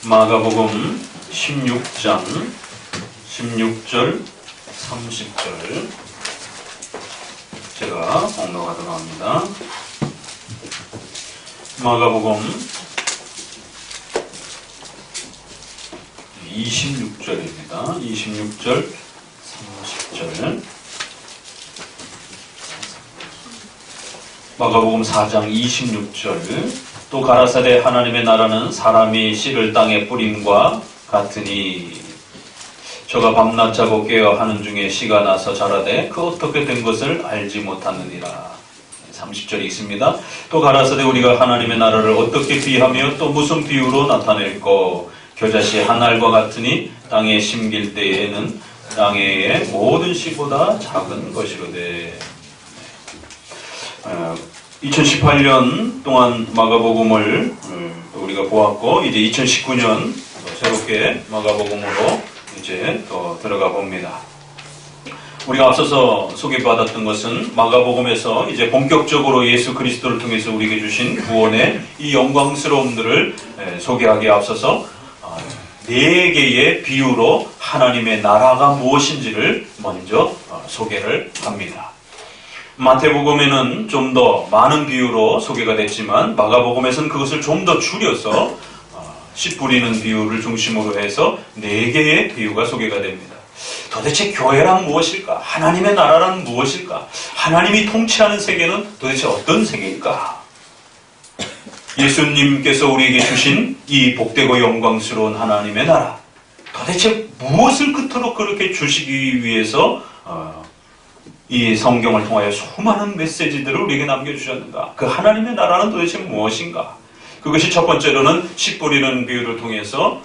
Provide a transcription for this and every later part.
마가복음 16장 16절 30절 제가 공독하도록 합니다. 마가복음 26절입니다. 26절 30절 마가복음 4장 26절 또 가라사대 하나님의 나라는 사람이 씨를 땅에 뿌림과 같으니 저가 밤낮 자고 깨어 하는 중에 씨가 나서 자라되 그 어떻게 된 것을 알지 못하느니라. 30절이 있습니다. 또 가라사대 우리가 하나님의 나라를 어떻게 비하며 또 무슨 비유로 나타낼꼬 겨자씨 한 알과 같으니 땅에 심길 때에는 땅의 모든 씨보다 작은 것이로되. 2018년 동안 마가복음을 우리가 보았고 이제 2019년 새롭게 마가복음으로 이제 또 들어가 봅니다. 우리가 앞서서 소개받았던 것은 마가복음에서 이제 본격적으로 예수 그리스도를 통해서 우리에게 주신 구원의 이 영광스러움들을 소개하기에 앞서서 4개의 비유로 하나님의 나라가 무엇인지를 먼저 소개를 합니다. 마태복음에는 좀 더 많은 비유로 소개가 됐지만 마가복음에서는 그것을 좀 더 줄여서 씨 뿌리는 비유를 중심으로 해서 4개의 비유가 소개가 됩니다. 도대체 교회란 무엇일까? 하나님의 나라란 무엇일까? 하나님이 통치하는 세계는 도대체 어떤 세계일까? 예수님께서 우리에게 주신 이 복되고 영광스러운 하나님의 나라, 도대체 무엇을 끝으로 그렇게 주시기 위해서 이 성경을 통하여 수많은 메시지들을 우리에게 남겨주셨는가? 그 하나님의 나라는 도대체 무엇인가? 그것이 첫 번째로는 씨 뿌리는 비유를 통해서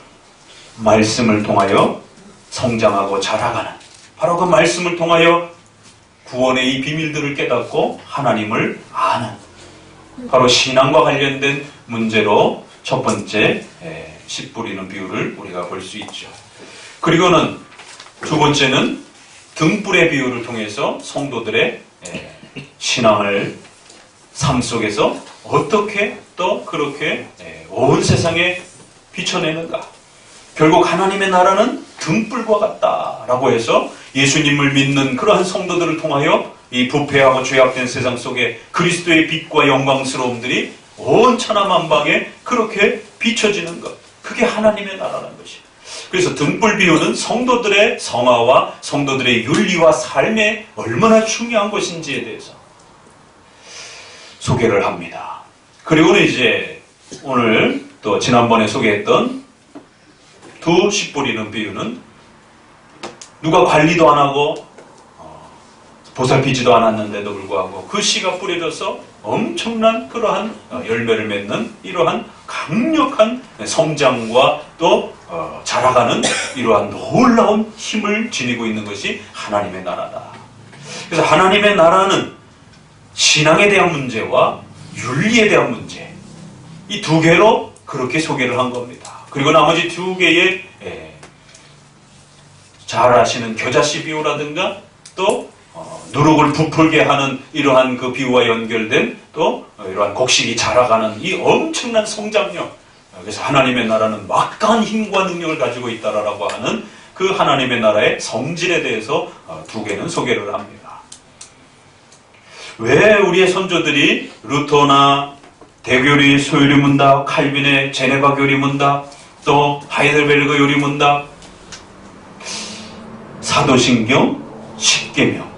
말씀을 통하여 성장하고 자라가는, 바로 그 말씀을 통하여 구원의 이 비밀들을 깨닫고 하나님을 아는, 바로 신앙과 관련된 문제로 첫 번째 씨 뿌리는 비유를 우리가 볼 수 있죠. 그리고는 두 번째는 등불의 비유를 통해서 성도들의 신앙을 삶 속에서 어떻게 또 그렇게 온 세상에 비춰내는가. 결국 하나님의 나라는 등불과 같다라고 해서 예수님을 믿는 그러한 성도들을 통하여 이 부패하고 죄악된 세상 속에 그리스도의 빛과 영광스러움들이 온 천하만방에 그렇게 비춰지는 것, 그게 하나님의 나라라는 것이에요. 그래서 등불 비유는 성도들의 성화와 성도들의 윤리와 삶에 얼마나 중요한 것인지에 대해서 소개를 합니다. 그리고는 이제 오늘 또 지난번에 소개했던 두 씨 뿌리는 비유는 누가 관리도 안 하고 보살피지도 않았는데도 불구하고 그 씨가 뿌려져서 엄청난 그러한 열매를 맺는 이러한 강력한 성장과 또 자라가는 이러한 놀라운 힘을 지니고 있는 것이 하나님의 나라다. 그래서 하나님의 나라는 신앙에 대한 문제와 윤리에 대한 문제, 이 두 개로 그렇게 소개를 한 겁니다. 그리고 나머지 두 개의 잘 아시는 겨자씨 비유라든가 또 누룩을 부풀게 하는 이러한 그 비유와 연결된 또 이러한 곡식이 자라가는 이 엄청난 성장력, 그래서 하나님의 나라는 막강한 힘과 능력을 가지고 있다라고 하는 그 하나님의 나라의 성질에 대해서 두 개는 소개를 합니다. 왜 우리의 선조들이 루터나 대교리 소요리 문답, 칼빈의 제네바 교리 문답, 또 하이델베르그 요리 문답, 사도신경, 십계명,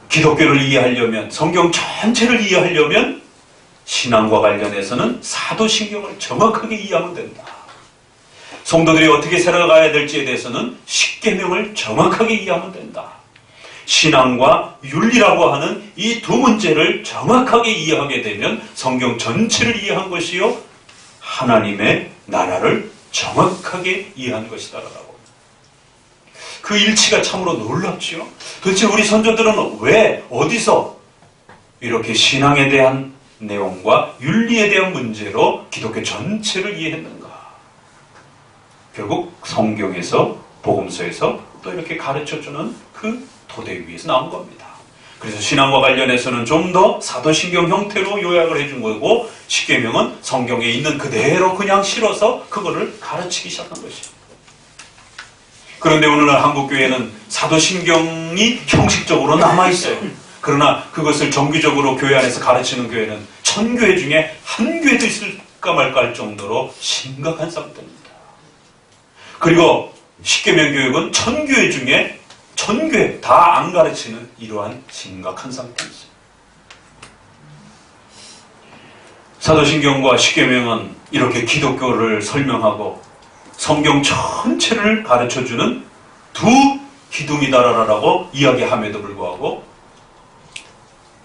기독교를 이해하려면, 성경 전체를 이해하려면 신앙과 관련해서는 사도신경을 정확하게 이해하면 된다. 성도들이 어떻게 살아가야 될지에 대해서는 십계명을 정확하게 이해하면 된다. 신앙과 윤리라고 하는 이 두 문제를 정확하게 이해하게 되면 성경 전체를 이해한 것이요 하나님의 나라를 정확하게 이해한 것이다라고. 그 일치가 참으로 놀랍지요. 도대체 우리 선조들은 왜 어디서 이렇게 신앙에 대한 내용과 윤리에 대한 문제로 기독교 전체를 이해했는가? 결국 성경에서 복음서에서 또 이렇게 가르쳐주는 그 토대 위에서 나온 겁니다. 그래서 신앙과 관련해서는 좀 더 사도신경 형태로 요약을 해준 거고, 십계명은 성경에 있는 그대로 그냥 실어서 그거를 가르치기 시작한 것이죠. 그런데 오늘날 한국교회는 사도신경이 형식적으로 남아있어요. 그러나 그것을 정기적으로 교회 안에서 가르치는 교회는 1000교회 중에 한 교회도 있을까 말까 할 정도로 심각한 상태입니다. 그리고 십계명 교육은 1000교회 중에 1000교회 다 안 가르치는 이러한 심각한 상태입니다. 사도신경과 십계명은 이렇게 기독교를 설명하고 성경 전체를 가르쳐주는 두 기둥이다라고 이야기함에도 불구하고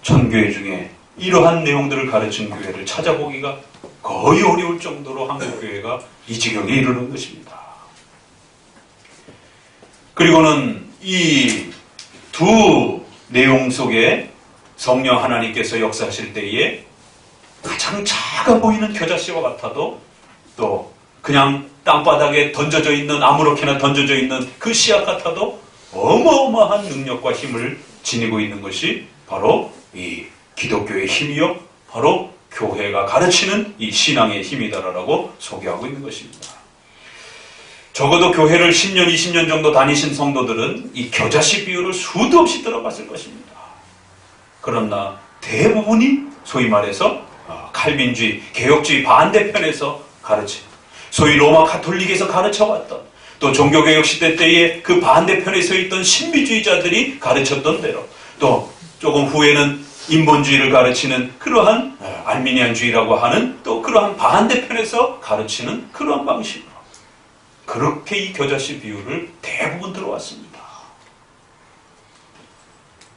1000교회 중에 이러한 내용들을 가르친 교회를 찾아보기가 거의 어려울 정도로 한국교회가 이 지경에 이르는 것입니다. 그리고는 이 두 내용 속에 성령 하나님께서 역사하실 때에 가장 작아 보이는 겨자씨와 같아도 또 그냥 땅바닥에 던져져 있는, 아무렇게나 던져져 있는 그 씨앗 같아도 어마어마한 능력과 힘을 지니고 있는 것이 바로 이 기독교의 힘이요, 바로 교회가 가르치는 이 신앙의 힘이다라고 소개하고 있는 것입니다. 적어도 교회를 10년, 20년 정도 다니신 성도들은 이 겨자씨 비유를 수도 없이 들어봤을 것입니다. 그러나 대부분이 소위 말해서 칼빈주의, 개혁주의 반대편에서 가르친, 소위 로마 가톨릭에서 가르쳐왔던, 또 종교개혁 시대 때에 그 반대편에 서 있던 신비주의자들이 가르쳤던 대로, 또 조금 후에는 인본주의를 가르치는 그러한 알미니안주의라고 하는 또 그러한 반대편에서 가르치는 그러한 방식으로 그렇게 이 겨자씨 비유를 대부분 들어왔습니다.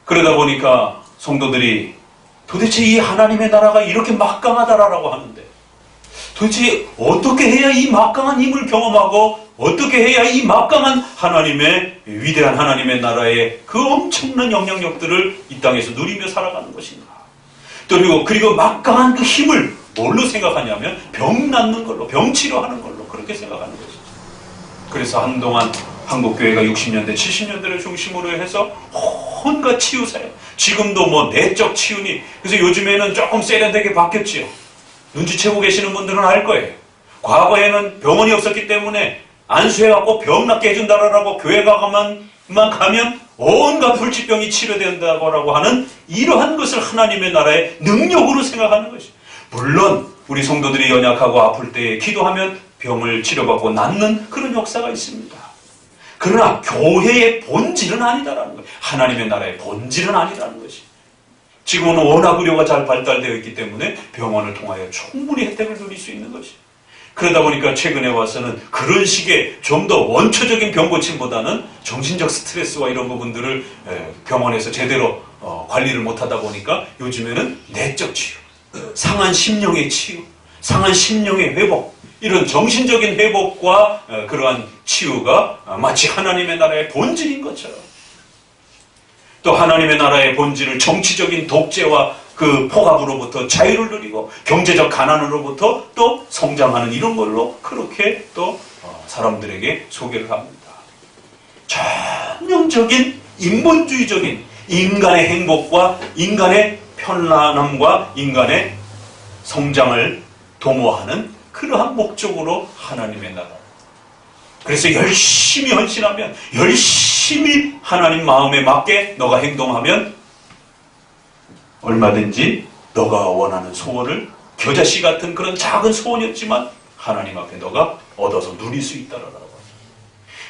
그러다 보니까 성도들이 도대체 이 하나님의 나라가 이렇게 막강하다라고 하는데 도대체 어떻게 해야 이 막강한 힘을 경험하고 어떻게 해야 이 막강한 하나님의, 위대한 하나님의 나라의 그 엄청난 영향력들을 이 땅에서 누리며 살아가는 것인가? 그리고 막강한 그 힘을 뭘로 생각하냐면 병 낫는 걸로, 병 치료하는 걸로 그렇게 생각하는 것이죠. 그래서 한동안 한국교회가 60년대, 70년대를 중심으로 해서 온갖 치유사역, 지금도 뭐 내적 치유니, 그래서 요즘에는 조금 세련되게 바뀌었지요. 눈치채고 계시는 분들은 알 거예요. 과거에는 병원이 없었기 때문에 안수해갖고 병 낫게 해준다라고 교회가 가면 온갖 불치병이 치료된다고 하는 이러한 것을 하나님의 나라의 능력으로 생각하는 것이죠. 물론 우리 성도들이 연약하고 아플 때 기도하면 병을 치료받고 낫는 그런 역사가 있습니다. 그러나 교회의 본질은 아니다라는 거예요. 하나님의 나라의 본질은 아니라는 것이. 지금은 워낙 의료가 잘 발달되어 있기 때문에 병원을 통하여 충분히 혜택을 누릴 수 있는 것이. 그러다 보니까 최근에 와서는 그런 식의 좀 더 원초적인 병 고침보다는 정신적 스트레스와 이런 부분들을 병원에서 제대로 관리를 못하다 보니까 요즘에는 내적 치유, 상한 심령의 치유, 상한 심령의 회복, 이런 정신적인 회복과 그러한 치유가 마치 하나님의 나라의 본질인 것처럼, 또 하나님의 나라의 본질을 정치적인 독재와 그 포갑으로부터 자유를 누리고 경제적 가난으로부터 또 성장하는 이런 걸로 그렇게 또 사람들에게 소개를 합니다. 전형적인 인본주의적인 인간의 행복과 인간의 편안함과 인간의 성장을 도모하는 그러한 목적으로 하나님의 나라. 그래서 열심히 헌신하면, 열심히 하나님 마음에 맞게 너가 행동하면 얼마든지 너가 원하는 소원을, 겨자씨 같은 그런 작은 소원이었지만 하나님 앞에 너가 얻어서 누릴 수 있다라고.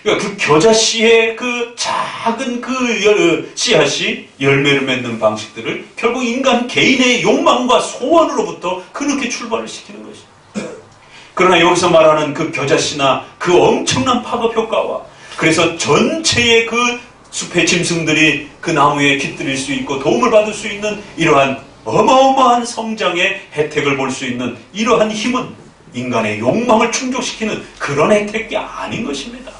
그러니까 그 겨자씨의 그 작은 그 씨앗이 열매를 맺는 방식들을 결국 인간 개인의 욕망과 소원으로부터 그렇게 출발을 시키는 것이죠. 그러나 여기서 말하는 그 겨자씨나 그 엄청난 파급 효과와, 그래서 전체의 그 숲의 짐승들이 그 나무에 깃들일 수 있고 도움을 받을 수 있는 이러한 어마어마한 성장의 혜택을 볼 수 있는 이러한 힘은 인간의 욕망을 충족시키는 그런 혜택이 아닌 것입니다.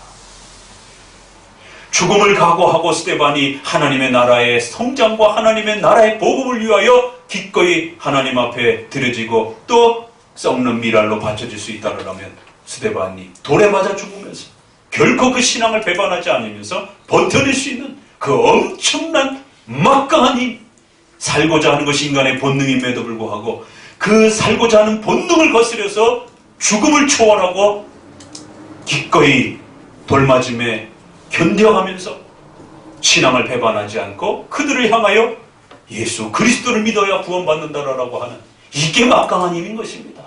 죽음을 각오하고 스데반이 하나님의 나라의 성장과 하나님의 나라의 복음을 위하여 기꺼이 하나님 앞에 드려지고 또 썩는 미랄로 바쳐질 수 있다라면 스데반이 돌에 맞아 죽으면서 결코 그 신앙을 배반하지 않으면서 버텨낼 수 있는 그 엄청난 막강한 힘, 살고자 하는 것이 인간의 본능임에도 불구하고 그 살고자 하는 본능을 거스려서 죽음을 초월하고 기꺼이 돌맞음에 견뎌가면서 신앙을 배반하지 않고 그들을 향하여 예수 그리스도를 믿어야 구원받는다라고 하는 이게 막강한 힘인 것입니다.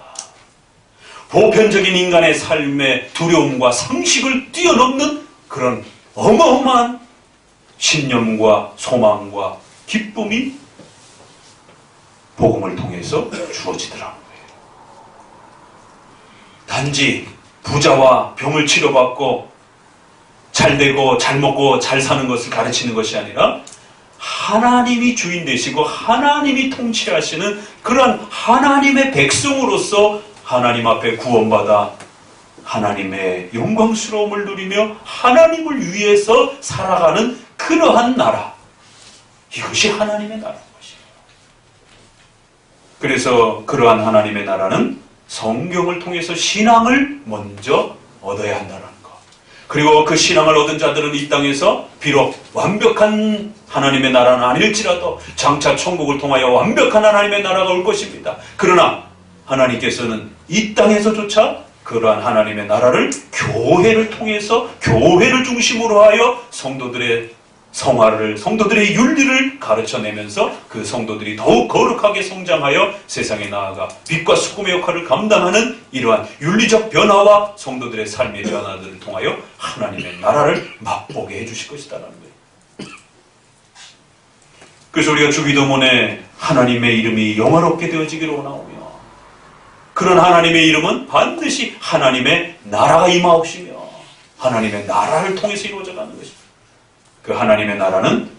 보편적인 인간의 삶의 두려움과 상식을 뛰어넘는 그런 어마어마한 신념과 소망과 기쁨이 복음을 통해서 주어지더라는 거예요. 단지 부자와 병을 치료받고 잘 되고 잘 먹고 잘 사는 것을 가르치는 것이 아니라 하나님이 주인 되시고 하나님이 통치하시는 그러한 하나님의 백성으로서 하나님 앞에 구원받아 하나님의 영광스러움을 누리며 하나님을 위해서 살아가는 그러한 나라, 이것이 하나님의 나라인 것입니다. 그래서 그러한 하나님의 나라는 성경을 통해서 신앙을 먼저 얻어야 한다는 것. 그리고 그 신앙을 얻은 자들은 이 땅에서 비록 완벽한 하나님의 나라는 아닐지라도 장차 천국을 통하여 완벽한 하나님의 나라가 올 것입니다. 그러나 하나님께서는 이 땅에서조차 그러한 하나님의 나라를 교회를 통해서 교회를 중심으로 하여 성도들의 성화를, 성도들의 윤리를 가르쳐내면서 그 성도들이 더욱 거룩하게 성장하여 세상에 나아가 빛과 소금의 역할을 감당하는 이러한 윤리적 변화와 성도들의 삶의 변화들을 통하여 하나님의 나라를 맛보게 해주실 것이다라는 거예요. 그래서 우리가 주기도문에 하나님의 이름이 영화롭게 되어지기를 원하오며 그런 하나님의 이름은 반드시 하나님의 나라가 임하옵시며 하나님의 나라를 통해서 이루어져가는 것입니다. 그 하나님의 나라는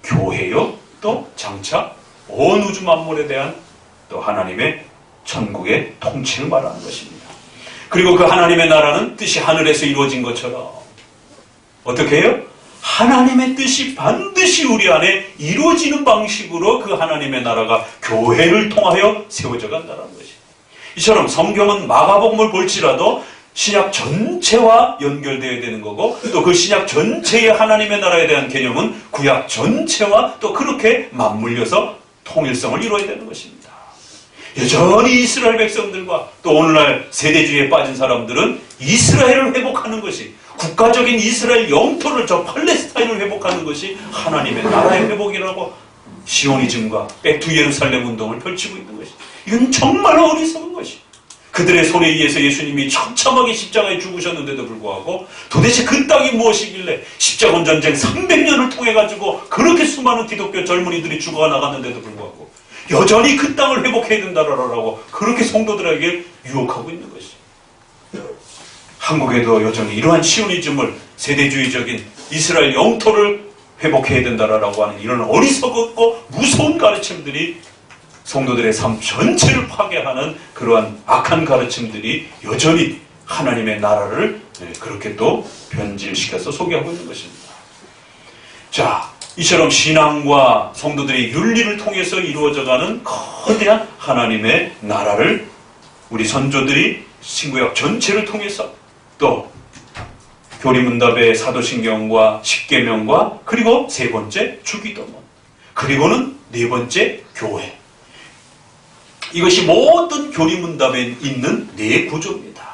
교회요, 또 장차 온 우주 만물에 대한 또 하나님의 천국의 통치를 말하는 것입니다. 그리고 그 하나님의 나라는 뜻이 하늘에서 이루어진 것처럼 어떻게 해요? 하나님의 뜻이 반드시 우리 안에 이루어지는 방식으로 그 하나님의 나라가 교회를 통하여 세워져 간다는 것입니다. 이처럼 성경은 마가복음을 볼지라도 신약 전체와 연결되어야 되는 거고 또 그 신약 전체의 하나님의 나라에 대한 개념은 구약 전체와 또 그렇게 맞물려서 통일성을 이루어야 되는 것입니다. 여전히 이스라엘 백성들과 또 오늘날 세대주의에 빠진 사람들은 이스라엘을 회복하는 것이 국가적인 이스라엘 영토를 저 팔레스타인을 회복하는 것이 하나님의 나라의 회복이라고 시오니즘과 백투 예루살렘 운동을 펼치고 있는 것입니다. 이건 정말 어리석은 것입니다. 그들의 손에 의해서 예수님이 처참하게 십자가에 죽으셨는데도 불구하고 도대체 그 땅이 무엇이길래 십자군 전쟁 300년을 통해가지고 그렇게 수많은 기독교 젊은이들이 죽어가 나갔는데도 불구하고 여전히 그 땅을 회복해야 된다라고 그렇게 성도들에게 유혹하고 있는 것이죠. 한국에도 여전히 이러한 시오니즘을 세대주의적인 이스라엘 영토를 회복해야 된다라고 하는 이런 어리석었고 무서운 가르침들이 성도들의 삶 전체를 파괴하는 그러한 악한 가르침들이 여전히 하나님의 나라를 그렇게 또 변질시켜서 소개하고 있는 것입니다. 자, 이처럼 신앙과 성도들의 윤리를 통해서 이루어져가는 거대한 하나님의 나라를 우리 선조들이 신구약 전체를 통해서 또 교리문답의 사도신경과 십계명과 그리고 세 번째 주기도문 그리고는 네 번째 교회 이것이 모든 교리문답에 있는 네 구조입니다.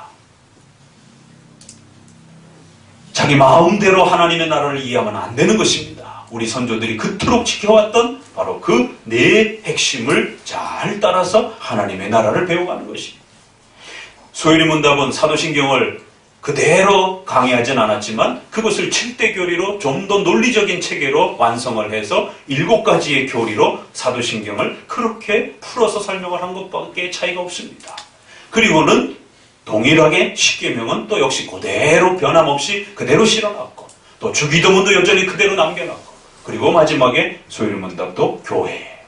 자기 마음대로 하나님의 나라를 이해하면 안 되는 것입니다. 우리 선조들이 그토록 지켜왔던 바로 그 네 핵심을 잘 따라서 하나님의 나라를 배워가는 것입니다. 소요리문답은 사도신경을 그대로 강의하진 않았지만 그것을 7대 교리로 좀 더 논리적인 체계로 완성을 해서 7가지의 교리로 사도신경을 그렇게 풀어서 설명을 한 것밖에 차이가 없습니다. 그리고는 동일하게 십계명은 또 역시 그대로 변함없이 그대로 실어놨고 또 주기도문도 여전히 그대로 남겨놨고 그리고 마지막에 소요리문답도 교회.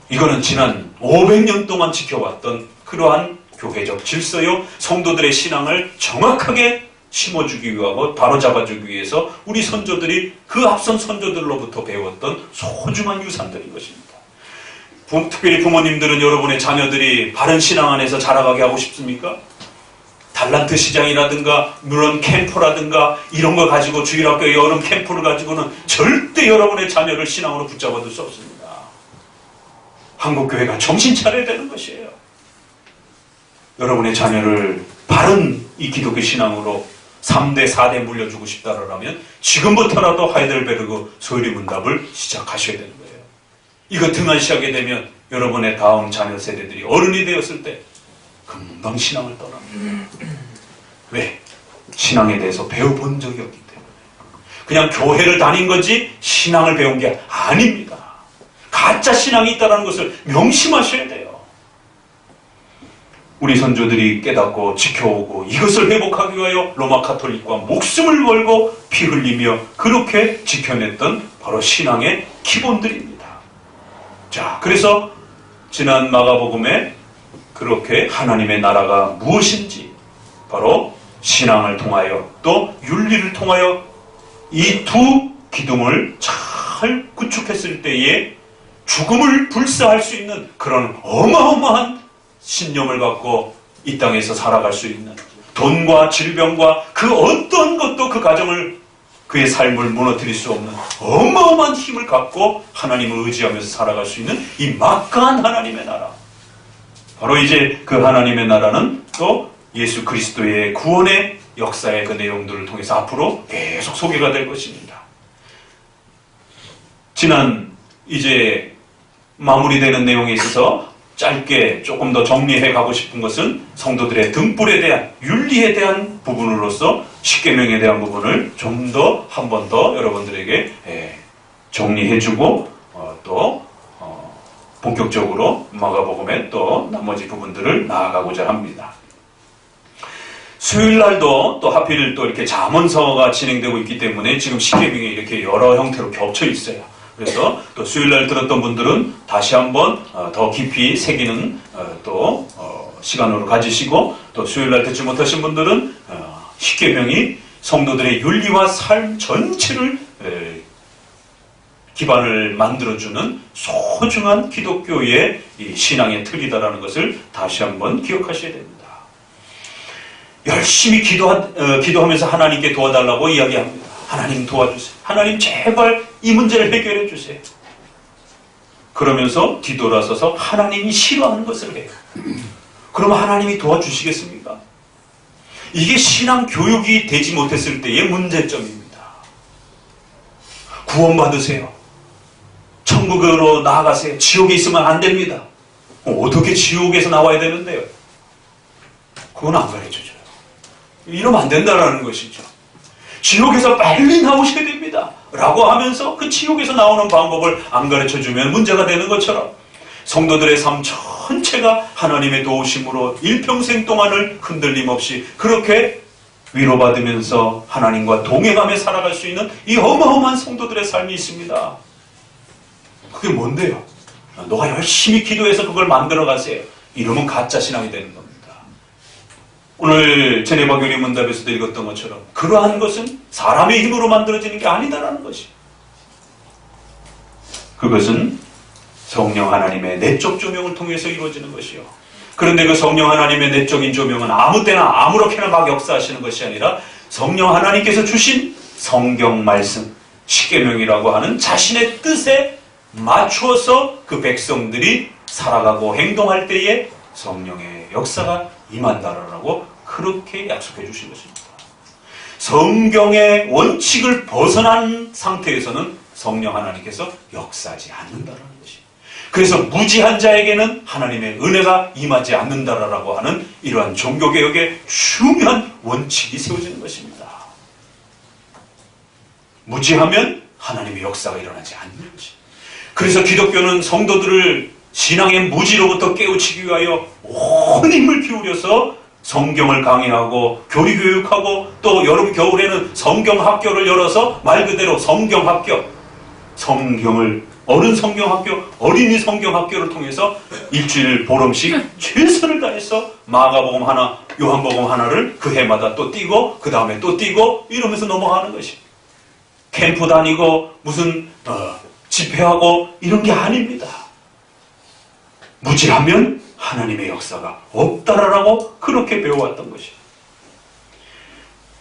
이거는 지난 500년 동안 지켜왔던 그러한 교회적 질서요, 성도들의 신앙을 정확하게 심어주기 위하고 바로잡아주기 위해서 우리 선조들이 그 앞선 선조들로부터 배웠던 소중한 유산들인 것입니다. 특별히 부모님들은 여러분의 자녀들이 바른 신앙 안에서 자라가게 하고 싶습니까? 달란트 시장이라든가 물론 캠프라든가 이런 거 가지고 주일학교의 여름 캠프를 가지고는 절대 여러분의 자녀를 신앙으로 붙잡아둘 수 없습니다. 한국교회가 정신 차려야 되는 것이에요. 여러분의 자녀를 바른 이 기독교 신앙으로 3대, 4대 물려주고 싶다라면 지금부터라도 하이델베르그 소유리문답을 시작하셔야 되는 거예요. 이거 등한시하게 되면 여러분의 다음 자녀 세대들이 어른이 되었을 때 금방 신앙을 떠납니다. 왜? 신앙에 대해서 배워본 적이 없기 때문에. 그냥 교회를 다닌 건지 신앙을 배운 게 아닙니다. 가짜 신앙이 있다는 것을 명심하셔야 돼요. 우리 선조들이 깨닫고 지켜오고 이것을 회복하기 위하여 로마 카톨릭과 목숨을 걸고 피 흘리며 그렇게 지켜냈던 바로 신앙의 기본들입니다. 자, 그래서 지난 마가복음에 그렇게 하나님의 나라가 무엇인지 바로 신앙을 통하여 또 윤리를 통하여 이 두 기둥을 잘 구축했을 때에 죽음을 불사할 수 있는 그런 어마어마한 신념을 갖고 이 땅에서 살아갈 수 있는, 돈과 질병과 그 어떤 것도 그 가정을, 그의 삶을 무너뜨릴 수 없는 어마어마한 힘을 갖고 하나님을 의지하면서 살아갈 수 있는 이 막강한 하나님의 나라. 바로 이제 그 하나님의 나라는 또 예수 그리스도의 구원의 역사의 그 내용들을 통해서 앞으로 계속 소개가 될 것입니다. 지난 이제 마무리되는 내용에 있어서 짧게 조금 더 정리해 가고 싶은 것은 성도들의 등불에 대한, 윤리에 대한 부분으로서 십계명에 대한 부분을 좀 더 한 번 더 여러분들에게 정리해 주고 또 본격적으로 마가복음의 또 나머지 부분들을 나아가고자 합니다. 수요일 날도 또 하필 또 이렇게 잠언서가 진행되고 있기 때문에 지금 십계명이 이렇게 여러 형태로 겹쳐 있어요. 그래서 또 수요일날 들었던 분들은 다시 한번 더 깊이 새기는 또 시간으로 가지시고, 또 수요일날 듣지 못하신 분들은 십계명이 성도들의 윤리와 삶 전체를 기반을 만들어주는 소중한 기독교의 이 신앙의 틀이다라는 것을 다시 한번 기억하셔야 됩니다. 열심히 기도하면서 하나님께 도와달라고 이야기합니다. 하나님 도와주세요. 하나님 제발 이 문제를 해결해 주세요. 그러면서 뒤돌아서서 하나님이 싫어하는 것을 해요. 그러면 하나님이 도와주시겠습니까? 이게 신앙 교육이 되지 못했을 때의 문제점입니다. 구원받으세요. 천국으로 나아가세요. 지옥에 있으면 안 됩니다. 어떻게 지옥에서 나와야 되는데요? 그건 안 가르쳐줘요. 이러면 안 된다는 것이죠. 지옥에서 빨리 나오셔야 됩니다 라고 하면서 그 지옥에서 나오는 방법을 안 가르쳐주면 문제가 되는 것처럼, 성도들의 삶 전체가 하나님의 도우심으로 일평생 동안을 흔들림 없이 그렇게 위로받으면서 하나님과 동행하며 살아갈 수 있는 이 어마어마한 성도들의 삶이 있습니다. 그게 뭔데요? 너가 열심히 기도해서 그걸 만들어 가세요. 이러면 가짜 신앙이 되는 겁니다. 오늘 제네바 교리 문답에서도 읽었던 것처럼 그러한 것은 사람의 힘으로 만들어지는 게 아니다라는 것이, 그것은 성령 하나님의 내적 조명을 통해서 이루어지는 것이요. 그런데 그 성령 하나님의 내적인 조명은 아무 때나 아무렇게나 막 역사하시는 것이 아니라 성령 하나님께서 주신 성경 말씀, 십계명이라고 하는 자신의 뜻에 맞추어서 그 백성들이 살아가고 행동할 때에 성령의 역사가 임한다라고 그렇게 약속해 주신 것입니다. 성경의 원칙을 벗어난 상태에서는 성령 하나님께서 역사하지 않는다라는 것이, 그래서 무지한 자에게는 하나님의 은혜가 임하지 않는다라고 하는 이러한 종교개혁의 중요한 원칙이 세워지는 것입니다. 무지하면 하나님의 역사가 일어나지 않는 것입니다. 그래서 기독교는 성도들을 신앙의 무지로부터 깨우치기 위하여 온 힘을 기울여서 성경을 강의하고 교리교육하고, 또 여름 겨울에는 성경학교를 열어서 말 그대로 성경학교, 성경을 어른 성경학교, 어린이 성경학교를 통해서 일주일 보름씩 최선을 다해서 마가복음 하나, 요한복음 하나를 그 해마다 또 띄고 그 다음에 또 띄고 이러면서 넘어가는 것이, 캠프 다니고 무슨 집회하고 이런 게 아닙니다. 무지하면 하나님의 역사가 없다라고 그렇게 배워왔던 것이에요.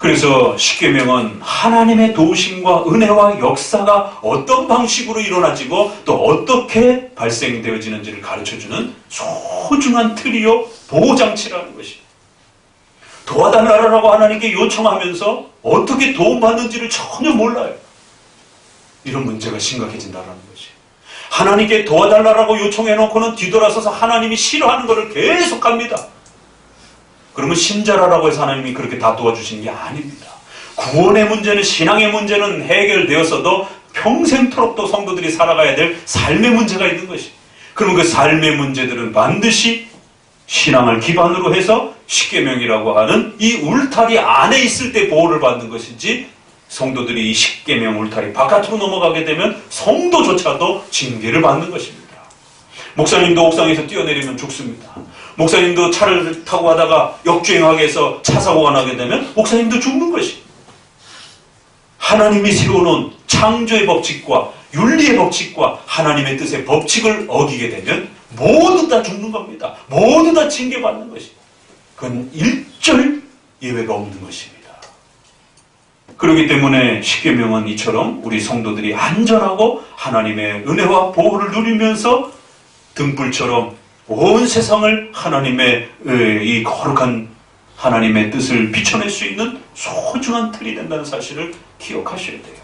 그래서 십계명은 하나님의 도우심과 은혜와 역사가 어떤 방식으로 일어나지고 또 어떻게 발생되어지는지를 가르쳐주는 소중한 틀이요 보호장치라는 것입니다. 도와달라고 하나님께 요청하면서 어떻게 도움받는지를 전혀 몰라요. 이런 문제가 심각해진다는 것이. 하나님께 도와달라고 요청해놓고는 뒤돌아서서 하나님이 싫어하는 것을 계속합니다. 그러면 신자라고 해서 하나님이 그렇게 다 도와주시는 게 아닙니다. 구원의 문제는, 신앙의 문제는 해결되었어도 평생토록 또 성도들이 살아가야 될 삶의 문제가 있는 것이. 그러면 그 삶의 문제들은 반드시 신앙을 기반으로 해서 십계명이라고 하는 이 울타리 안에 있을 때 보호를 받는 것이지, 성도들이 이 십계명 울타리 바깥으로 넘어가게 되면 성도조차도 징계를 받는 것입니다. 목사님도 옥상에서 뛰어내리면 죽습니다. 목사님도 차를 타고 가다가 역주행하게 해서 차 사고가 나게 되면 목사님도 죽는 것이. 하나님이 세워놓은 창조의 법칙과 윤리의 법칙과 하나님의 뜻의 법칙을 어기게 되면 모두 다 죽는 겁니다. 모두 다 징계받는 것이. 그건 일절 예외가 없는 것입니다. 그렇기 때문에 십계명은 이처럼 우리 성도들이 안전하고 하나님의 은혜와 보호를 누리면서 등불처럼 온 세상을 하나님의 이 거룩한 하나님의 뜻을 비춰낼 수 있는 소중한 틀이 된다는 사실을 기억하셔야 돼요.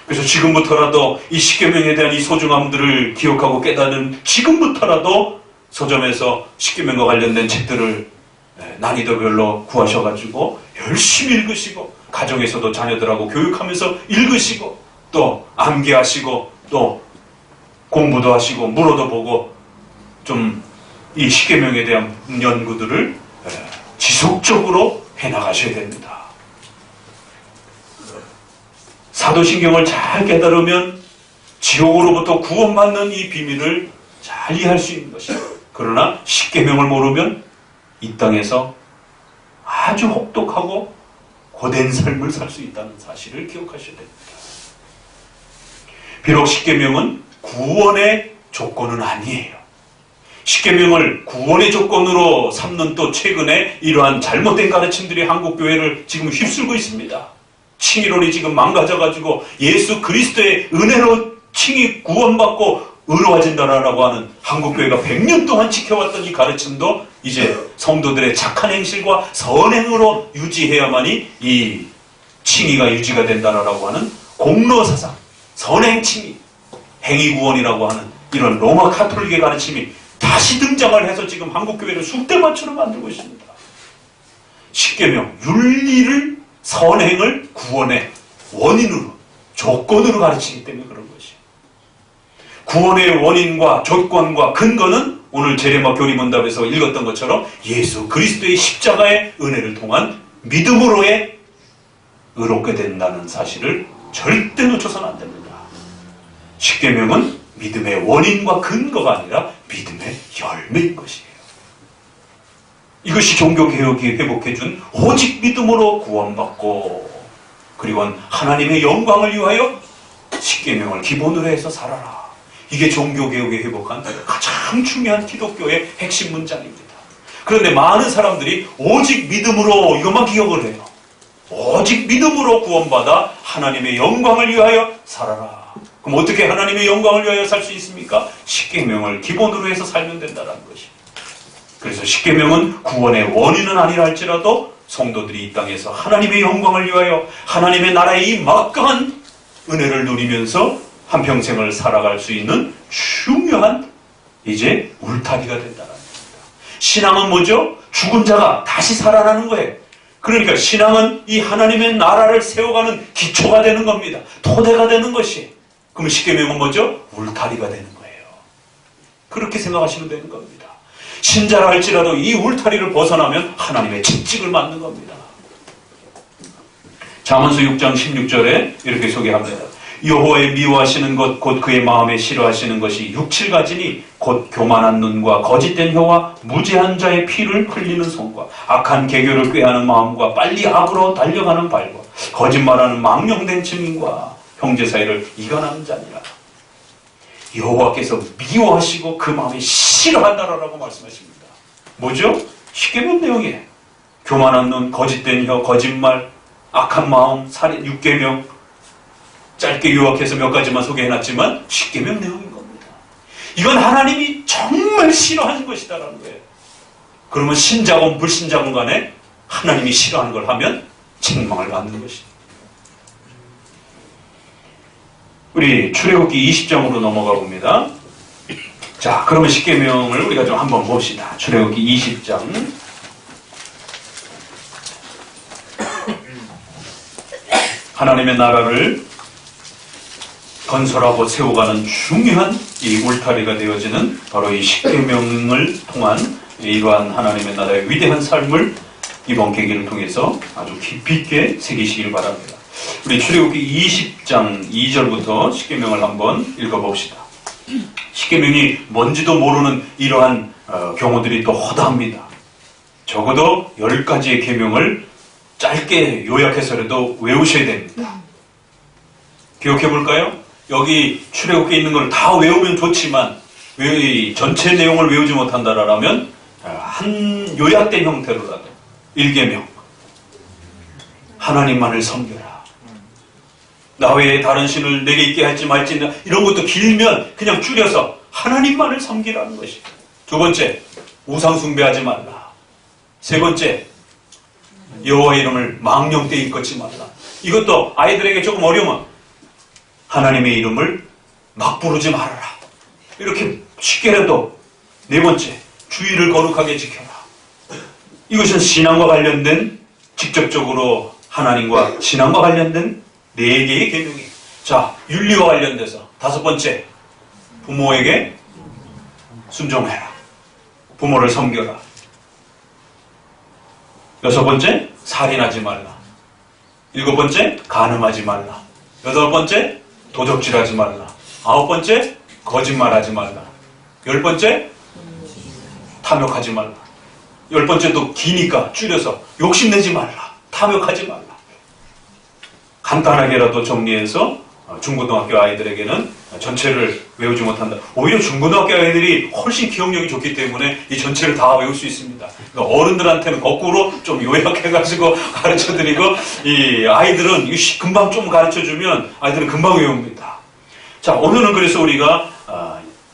그래서 지금부터라도 이 십계명에 대한 이 소중함들을 기억하고 깨닫는 지금부터라도 서점에서 십계명과 관련된 책들을 난이도별로 구하셔가지고 열심히 읽으시고, 가정에서도 자녀들하고 교육하면서 읽으시고, 또 암기하시고, 또 공부도 하시고 물어도 보고, 좀 이 십계명에 대한 연구들을 지속적으로 해나가셔야 됩니다. 사도신경을 잘 깨달으면 지옥으로부터 구원받는 이 비밀을 잘 이해할 수 있는 것입니다. 그러나 십계명을 모르면 이 땅에서 아주 혹독하고 고된 삶을 살 수 있다는 사실을 기억하셔야 됩니다. 비록 십계명은 구원의 조건은 아니에요. 십계명을 구원의 조건으로 삼는 또 최근에 이러한 잘못된 가르침들이 한국교회를 지금 휩쓸고 있습니다. 칭의론이 지금 망가져가지고 예수 그리스도의 은혜로 칭의 구원받고 의로워진다라고 하는 한국교회가 100년 동안 지켜왔던 이 가르침도 이제 성도들의 착한 행실과 선행으로 유지해야만이 이 칭의가 유지가 된다라고 하는 공로사상, 선행칭의, 행위구원이라고 하는 이런 로마 카톨릭의 가르침이 다시 등장을 해서 지금 한국교회를 쑥대밭으로 만들고 있습니다. 십계명, 윤리를, 선행을 구원의 원인으로, 조건으로 가르치기 때문에 그런 것이에요. 구원의 원인과 조건과 근거는 오늘 제레마 교리문답에서 읽었던 것처럼 예수 그리스도의 십자가의 은혜를 통한 믿음으로의 의롭게 된다는 사실을 절대 놓쳐서는 안 됩니다. 십계명은 믿음의 원인과 근거가 아니라 믿음의 열매인 것이에요. 이것이 종교개혁이 회복해준 오직 믿음으로 구원받고, 그리고 하나님의 영광을 위하여 십계명을 기본으로 해서 살아라. 이게 종교개혁이 회복한 가장 중요한 기독교의 핵심 문장입니다. 그런데 많은 사람들이 오직 믿음으로 이것만 기억을 해요. 오직 믿음으로 구원받아 하나님의 영광을 위하여 살아라. 그럼 어떻게 하나님의 영광을 위하여 살 수 있습니까? 십계명을 기본으로 해서 살면 된다는 것입니다. 그래서 십계명은 구원의 원인은 아니라 할지라도 성도들이 이 땅에서 하나님의 영광을 위하여 하나님의 나라의 이 막강한 은혜를 누리면서 한평생을 살아갈 수 있는 중요한 이제 울타리가 된다는 겁니다. 신앙은 뭐죠? 죽은 자가 다시 살아나는 거예요. 그러니까 신앙은 이 하나님의 나라를 세워가는 기초가 되는 겁니다. 토대가 되는 것이. 그럼 십계명은 뭐죠? 울타리가 되는 거예요. 그렇게 생각하시면 되는 겁니다. 신자라 할지라도 이 울타리를 벗어나면 하나님의 채찍을 맞는 겁니다. 잠언서 6장 16절에 이렇게 소개합니다. 여호와의 미워하시는 것 곧 그의 마음에 싫어하시는 것이 6, 7가지니 곧 교만한 눈과 거짓된 혀와 무죄한 자의 피를 흘리는 손과 악한 계교를 꾀하는 마음과 빨리 악으로 달려가는 발과 거짓말하는 망령된 증인과 형제 사이를 이간하는 자니라. 여호와께서 미워하시고 그 마음에 싫어한다라고 말씀하십니다. 뭐죠? 십계명 내용이에요. 교만한 눈, 거짓된 혀, 거짓말, 악한 마음, 살인, 6계명 짧게 요약해서 몇 가지만 소개해놨지만 10계명 내용인 겁니다. 이건 하나님이 정말 싫어하는 것이다라는 거예요. 그러면 신자건 불신자건 간에 하나님이 싫어하는 걸 하면 책망을 받는 것입니다. 우리 출애굽기 20장으로 넘어가 봅니다. 자, 그러면 10계명을 우리가 좀 한번 봅시다. 출애굽기 20장. 하나님의 나라를 건설하고 세워가는 중요한 이 울타리가 되어지는 바로 이 10계명을 통한 이러한 하나님의 나라의 위대한 삶을 이번 계기를 통해서 아주 깊이 있게 새기시길 바랍니다. 우리 출애굽기 20장 2절부터 10계명을 한번 읽어봅시다. 10계명이 뭔지도 모르는 이러한 경우들이 또 허다합니다. 적어도 10가지의 계명을 짧게 요약해서라도 외우셔야 됩니다. 기억해 볼까요? 여기 출애굽기에 있는 걸 다 외우면 좋지만 전체 내용을 외우지 못한다라면 한 요약된 형태로라도 1계명 하나님만을 섬겨라. 나 외에 다른 신을 내게 있게 할지 말지 이런 것도 길면 그냥 줄여서 하나님만을 섬기라는 것이. 두 번째, 우상 숭배하지 말라. 세 번째, 여호와 이름을 망령되이 일컫지 말라. 이것도 아이들에게 조금 어려우면 하나님의 이름을 막 부르지 말아라. 이렇게 쉽게라도. 네 번째, 주의를 거룩하게 지켜라. 이것은 신앙과 관련된, 직접적으로 하나님과 신앙과 관련된 4개의 계명이에요. 자, 윤리와 관련돼서 다섯 번째, 부모에게 순종해라. 부모를 섬겨라. 여섯 번째, 살인하지 말라. 일곱 번째, 간음하지 말라. 여덟 번째, 도적질하지 말라. 아홉 번째, 거짓말하지 말라. 열 번째, 탐욕하지 말라. 열 번째도 기니까 줄여서 욕심내지 말라. 탐욕하지 말라. 간단하게라도 정리해서 중고등학교 아이들에게는 전체를 외우지 못한다. 오히려 중고등학교 아이들이 훨씬 기억력이 좋기 때문에 이 전체를 다 외울 수 있습니다. 그러니까 어른들한테는 거꾸로 좀 요약해가지고 가르쳐드리고, 이 아이들은 금방 좀 가르쳐주면 아이들은 금방 외웁니다. 자, 오늘은 그래서 우리가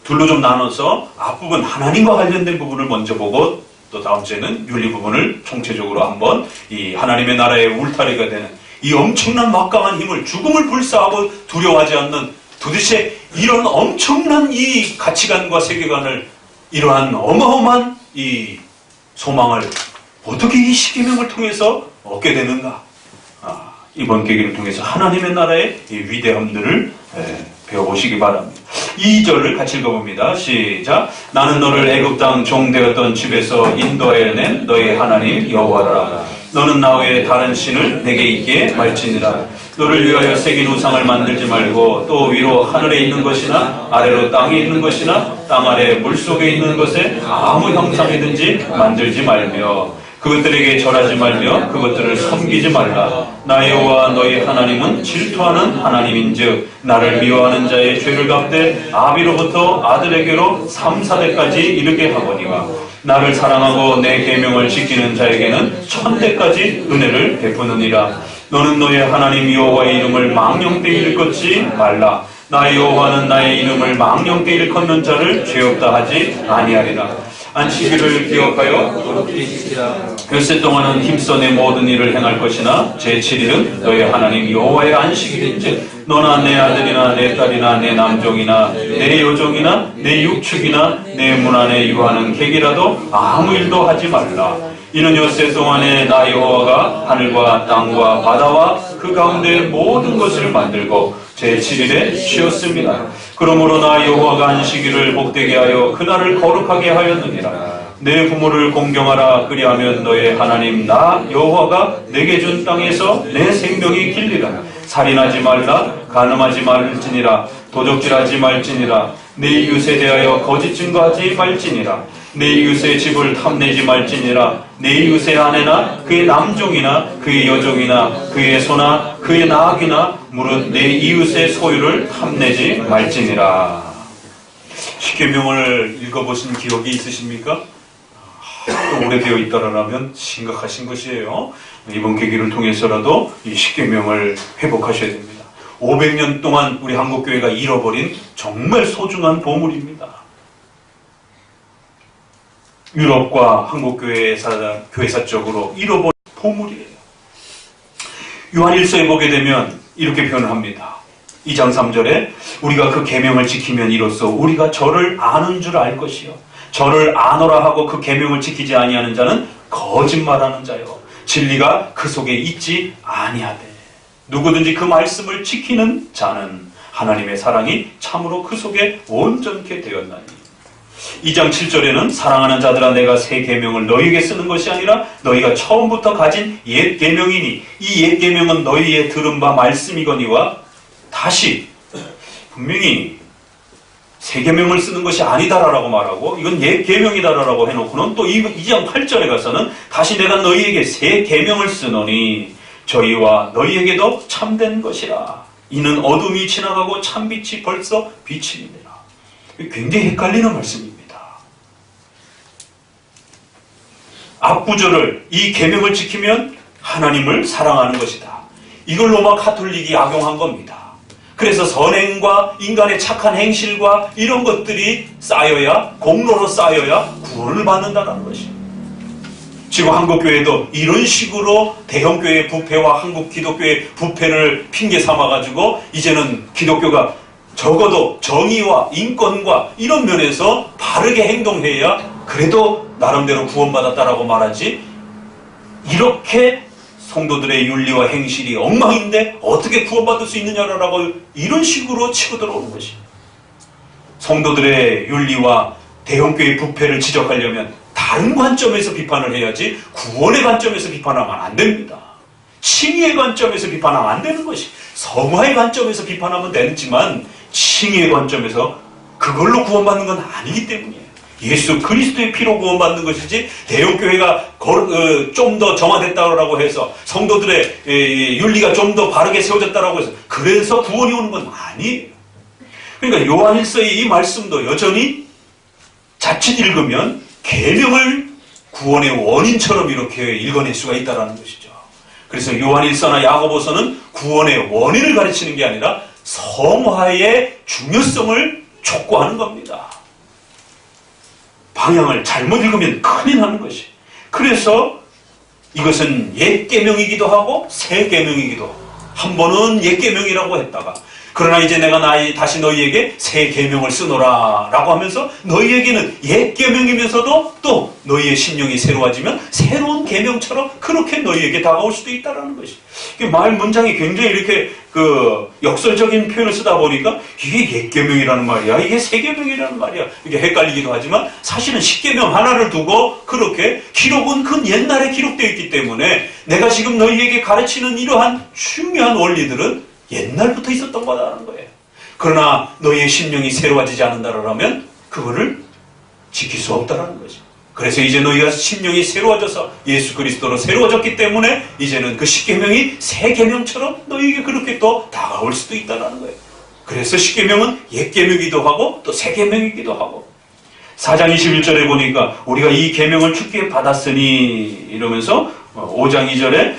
둘로 좀 나눠서 앞부분 하나님과 관련된 부분을 먼저 보고, 또 다음 주에는 윤리 부분을 총체적으로 한번 이 하나님의 나라의 울타리가 되는 이 엄청난 막강한 힘을, 죽음을 불사하고 두려워하지 않는, 도대체 이런 엄청난 이 가치관과 세계관을, 이러한 어마어마한 이 소망을 어떻게 이 10계명을 통해서 얻게 되는가? 이번 계기를 통해서 하나님의 나라의 이 위대함들을 배워보시기 바랍니다. 2절을 같이 읽어봅니다. 시작. 나는 너를 애굽 땅 종되었던 집에서 인도하여낸 너의 하나님 여호와라. 너는 나 외에 다른 신을 내게 있게 말지니라. 너를 위하여 새긴 우상을 만들지 말고, 또 위로 하늘에 있는 것이나 아래로 땅에 있는 것이나 땅 아래 물속에 있는 것에 아무 형상이든지 만들지 말며, 그것들에게 절하지 말며 그것들을 섬기지 말라. 나 여호와 너희 하나님은 질투하는 하나님인즉 나를 미워하는 자의 죄를 갚되 아비로부터 아들에게로 3, 4대까지 이르게 하거니와, 나를 사랑하고 내 계명을 지키는 자에게는 1000대까지 은혜를 베푸느니라. 너는 너의 하나님 여호와의 이름을 망령되이 일컫지 말라. 나 여호와는 나의 이름을 망령되이 일컫는 자를 죄 없다 하지 아니하리라. 안식일을 기억하여 엿새 동안은 힘써 내 모든 일을 행할 것이나 제7일은 너의 하나님 여호와의 안식일인즉 너나 내 아들이나 내 딸이나 내 남종이나 내 여종이나 내 육축이나 내 문 안에 유하는 객이라도 아무 일도 하지 말라. 이는 엿새 동안에 나 여호와가 하늘과 땅과 바다와 그 가운데 모든 것을 만들고 제7일에 쉬었습니다. 그러므로 나 여호와가 안식일을 복되게 하여 그날을 거룩하게 하였느니라. 내 부모를 공경하라. 그리하면 너의 하나님 나 여호와가 내게 준 땅에서 내 생명이 길리라. 살인하지 말라. 간음하지 말지니라. 도적질하지 말지니라. 내 이웃에 대하여 거짓 증거하지 말지니라. 내 이웃의 집을 탐내지 말지니라. 내 이웃의 아내나 그의 남종이나 그의 여종이나 그의 소나 그의 나귀나 무릇 내 이웃의 소유를 탐내지 말지니라. 10계명을 읽어보신 기억이 있으십니까? 오래되어 있다라면 심각하신 것이에요. 이번 계기를 통해서라도 이 십계명을 회복하셔야 됩니다. 500년 동안 우리 한국교회가 잃어버린 정말 소중한 보물입니다. 유럽과 교회사적으로 잃어버린 보물이에요. 요한일서에 보게 되면 이렇게 표현을 합니다. 2장 3절에 우리가 그 계명을 지키면 이로써 우리가 저를 아는 줄 알 것이요 저를 아노라 하고 그 계명을 지키지 아니하는 자는 거짓말하는 자요 진리가 그 속에 있지 아니하되 누구든지 그 말씀을 지키는 자는 하나님의 사랑이 참으로 그 속에 온전케 되었나니 2장 7절에는 사랑하는 자들아 내가 새 계명을 너희에게 쓰는 것이 아니라 너희가 처음부터 가진 옛 계명이니 이 옛 계명은 너희의 들은 바 말씀이거니와 다시 분명히 새 계명을 쓰는 것이 아니다라고 말하고 이건 옛 계명이다라고 해놓고는 또 2장 8절에 가서는 다시 내가 너희에게 새 계명을 쓰노니 저희와 너희에게도 참된 것이라 이는 어둠이 지나가고 참빛이 벌써 비치니라. 굉장히 헷갈리는 말씀입니다. 앞구절을 이 계명을 지키면 하나님을 사랑하는 것이다. 이걸 로마 카톨릭이 악용한 겁니다. 그래서 선행과 인간의 착한 행실과 이런 것들이 쌓여야 공로로 쌓여야 구원을 받는다는 것입니다. 지금 한국교회도 이런 식으로 대형교회 부패와 한국 기독교의 부패를 핑계 삼아가지고 이제는 기독교가 적어도 정의와 인권과 이런 면에서 바르게 행동해야 그래도 나름대로 구원받았다라고 말하지 이렇게 성도들의 윤리와 행실이 엉망인데 어떻게 구원받을 수 있느냐라고 이런 식으로 치고 들어오는 것입니다. 성도들의 윤리와 대형교회 부패를 지적하려면 다른 관점에서 비판을 해야지 구원의 관점에서 비판하면 안 됩니다. 칭의의 관점에서 비판하면 안 되는 것이 성화의 관점에서 비판하면 되지만 칭의의 관점에서 그걸로 구원받는 건 아니기 때문이에요. 예수 그리스도의 피로 구원받는 것이지 대형교회가 좀 더 정화됐다고 해서 성도들의 윤리가 좀 더 바르게 세워졌다고 해서 그래서 구원이 오는 건 아니에요. 그러니까 요한일서의 이 말씀도 여전히 자칫 읽으면 계명을 구원의 원인처럼 이렇게 읽어낼 수가 있다는 것이죠. 그래서 요한일서나 야고보서는 구원의 원인을 가르치는 게 아니라 성화의 중요성을 촉구하는 겁니다. 방향을 잘못 읽으면 큰일 나는 것이. 그래서 이것은 옛 계명이기도 하고 새 계명이기도 하고 한 번은 옛 계명이라고 했다가 그러나 이제 내가 다시 너희에게 새 계명을 쓰노라 라고 하면서 너희에게는 옛 계명이면서도 또 너희의 심령이 새로워지면 새로운 계명처럼 그렇게 너희에게 다가올 수도 있다는 것이. 말 문장이 굉장히 이렇게 역설적인 표현을 쓰다 보니까 이게 옛 계명이라는 말이야, 이게 새 계명이라는 말이야, 이게 헷갈리기도 하지만 사실은 십계명 하나를 두고 그렇게 기록은 그 옛날에 기록되어 있기 때문에 내가 지금 너희에게 가르치는 이러한 중요한 원리들은 옛날부터 있었던 거다라는 거예요. 그러나 너희의 심령이 새로워지지 않는다라면 그거를 지킬 수 없다라는 거죠. 그래서 이제 너희가 심령이 새로워져서 예수 그리스도로 새로워졌기 때문에 이제는 그 십계명이 새 계명처럼 너희에게 그렇게 또 다가올 수도 있다라는 거예요. 그래서 십계명은 옛 계명이기도 하고 또 새 계명이기도 하고 4장 21절에 보니까 우리가 이 계명을 주께 받았으니 이러면서 5장 2절에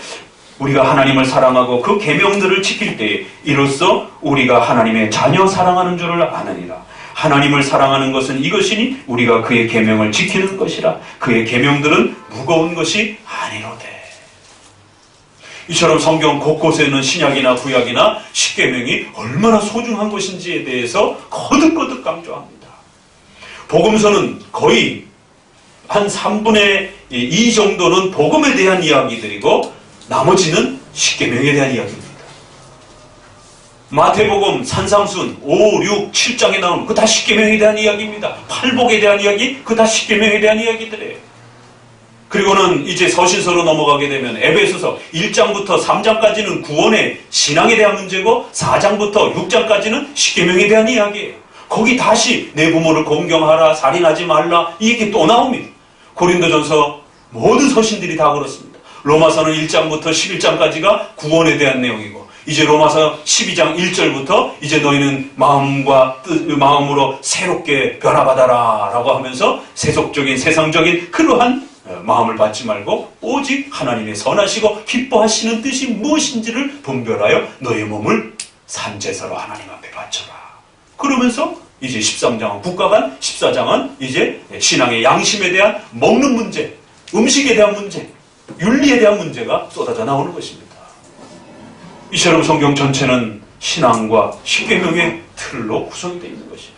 우리가 하나님을 사랑하고 그 계명들을 지킬 때에 이로써 우리가 하나님의 자녀 사랑하는 줄을 아느니라. 하나님을 사랑하는 것은 이것이니 우리가 그의 계명을 지키는 것이라. 그의 계명들은 무거운 것이 아니로되. 이처럼 성경 곳곳에는 신약이나 구약이나 십계명이 얼마나 소중한 것인지에 대해서 거듭거듭 강조합니다. 복음서는 거의 한 3분의 2 정도는 복음에 대한 이야기들이고 나머지는 십계명에 대한 이야기입니다. 마태복음, 산상순 5, 6, 7장에 나오는 그거 다 십계명에 대한 이야기입니다. 팔복에 대한 이야기, 그거 다 십계명에 대한 이야기들이에요. 그리고는 이제 서신서로 넘어가게 되면 에베소서 1장부터 3장까지는 구원의 신앙에 대한 문제고 4장부터 6장까지는 십계명에 대한 이야기예요. 거기 다시 내 부모를 공경하라, 살인하지 말라 이 얘기 또 나옵니다. 고린도전서 모든 서신들이 다 그렇습니다. 로마서는 1장부터 11장까지가 구원에 대한 내용이고 이제 로마서 12장 1절부터 이제 너희는 마음으로 새롭게 변화받아라 라고 하면서 세속적인 세상적인 그러한 마음을 받지 말고 오직 하나님의 선하시고 기뻐하시는 뜻이 무엇인지를 분별하여 너의 몸을 산제사로 하나님 앞에 바쳐라. 그러면서 이제 13장은 국가관, 14장은 이제 신앙의 양심에 대한 먹는 문제, 음식에 대한 문제, 윤리에 대한 문제가 쏟아져 나오는 것입니다. 이처럼 성경 전체는 신앙과 십계명의 틀로 구성이 되어 있는 것이에요.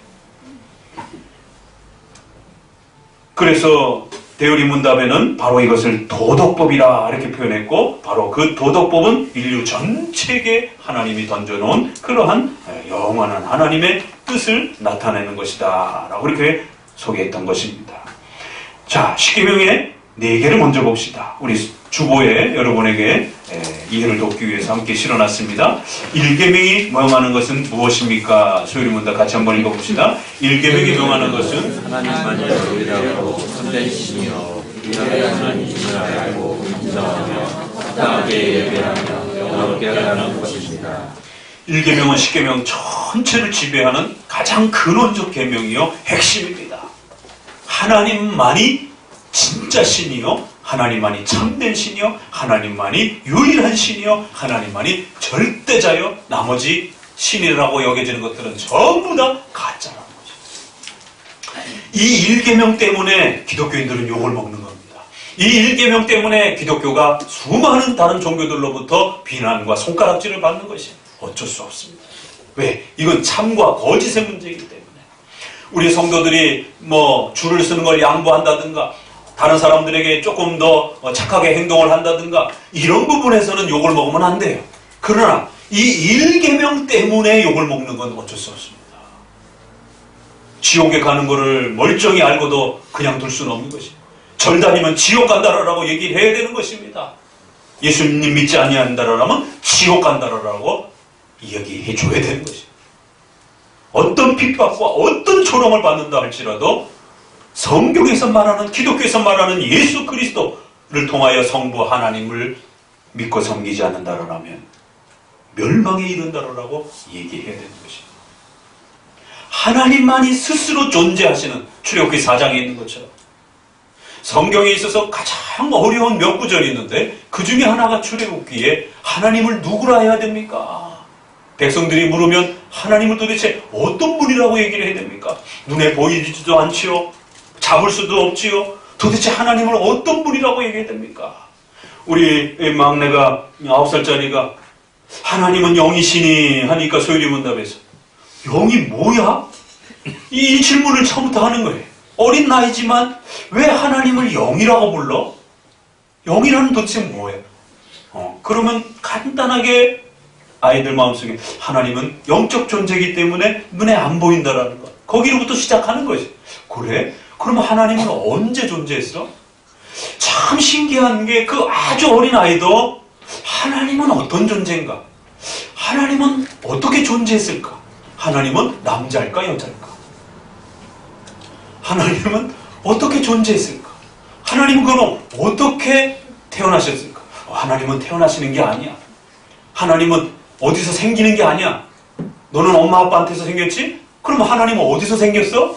그래서 대우리 문답에는 바로 이것을 도덕법이라 이렇게 표현했고, 바로 그 도덕법은 인류 전체에게 하나님이 던져놓은 그러한 영원한 하나님의 뜻을 나타내는 것이다 라고 이렇게 소개했던 것입니다. 자, 십계명의 4개를 먼저 봅시다. 우리 주보에 여러분에게 이해를 돕기 위해서 함께 실어놨습니다. 1계명이 명하는 것은 무엇입니까? 소유리 문답 같이 한번 읽어봅시다. 1계명이 명하는 것은 하나님만이 유일하고 참된 신이요 위대한 하나님을 알고 인정하며 합당하게 예배하며 영원하게 하는 것입니다. 1계명은 10계명 전체를 지배하는 가장 근원적 계명이요 핵심입니다. 하나님만이 진짜 신이요, 하나님만이 참된 신이요, 하나님만이 유일한 신이요, 하나님만이 절대자요, 나머지 신이라고 여겨지는 것들은 전부 다 가짜라는 거죠. 이 1계명 때문에 기독교인들은 욕을 먹는 겁니다. 이 1계명 때문에 기독교가 수많은 다른 종교들로부터 비난과 손가락질을 받는 것이 어쩔 수 없습니다. 왜? 이건 참과 거짓의 문제이기 때문에. 우리 성도들이 줄을 서는 걸 양보한다든가, 다른 사람들에게 조금 더 착하게 행동을 한다든가, 이런 부분에서는 욕을 먹으면 안 돼요. 그러나 이 1계명 때문에 욕을 먹는 건 어쩔 수 없습니다. 지옥에 가는 것을 멀쩡히 알고도 그냥 둘 수는 없는 것이에요. 절 다니면 지옥 간다라고 얘기를 해야 되는 것입니다. 예수님 믿지 아니한다라면 지옥 간다라고 이야기해 줘야 되는 것이에요. 어떤 핍박과 어떤 조롱을 받는다 할지라도 성경에서 말하는, 기독교에서 말하는 예수 그리스도를 통하여 성부 하나님을 믿고 섬기지 않는다라면 멸망에 이른다라고 얘기해야 되는 것입니다. 하나님만이 스스로 존재하시는, 출애굽기 4장에 있는 것처럼 성경에 있어서 가장 어려운 몇 구절이 있는데 그 중에 하나가 출애굽기에 하나님을 누구라 해야 됩니까? 백성들이 물으면 하나님을 도대체 어떤 분이라고 얘기를 해야 됩니까? 눈에 보이지도 않지요, 잡을 수도 없지요. 도대체 하나님을 어떤 분이라고 얘기해야 됩니까? 우리 막내가 9살짜리가 하나님은 영이시니 하니까 소유리 문답에서 영이 뭐야? 이 질문을 처음부터 하는 거예요. 어린 나이지만 왜 하나님을 영이라고 불러? 영이라는 도대체 뭐예요? 그러면 간단하게 아이들 마음속에 하나님은 영적 존재이기 때문에 눈에 안 보인다라는 것, 거기로부터 시작하는 것이. 그래? 그러면 하나님은 언제 존재했어? 참 신기한 게 그 아주 어린 아이도 하나님은 어떤 존재인가? 하나님은 어떻게 존재했을까? 하나님은 남자일까 여자일까? 하나님은 어떻게 존재했을까? 하나님은 그럼 어떻게 태어나셨을까? 하나님은 태어나시는 게 아니야. 하나님은 어디서 생기는 게 아니야. 너는 엄마 아빠한테서 생겼지? 그럼 하나님은 어디서 생겼어?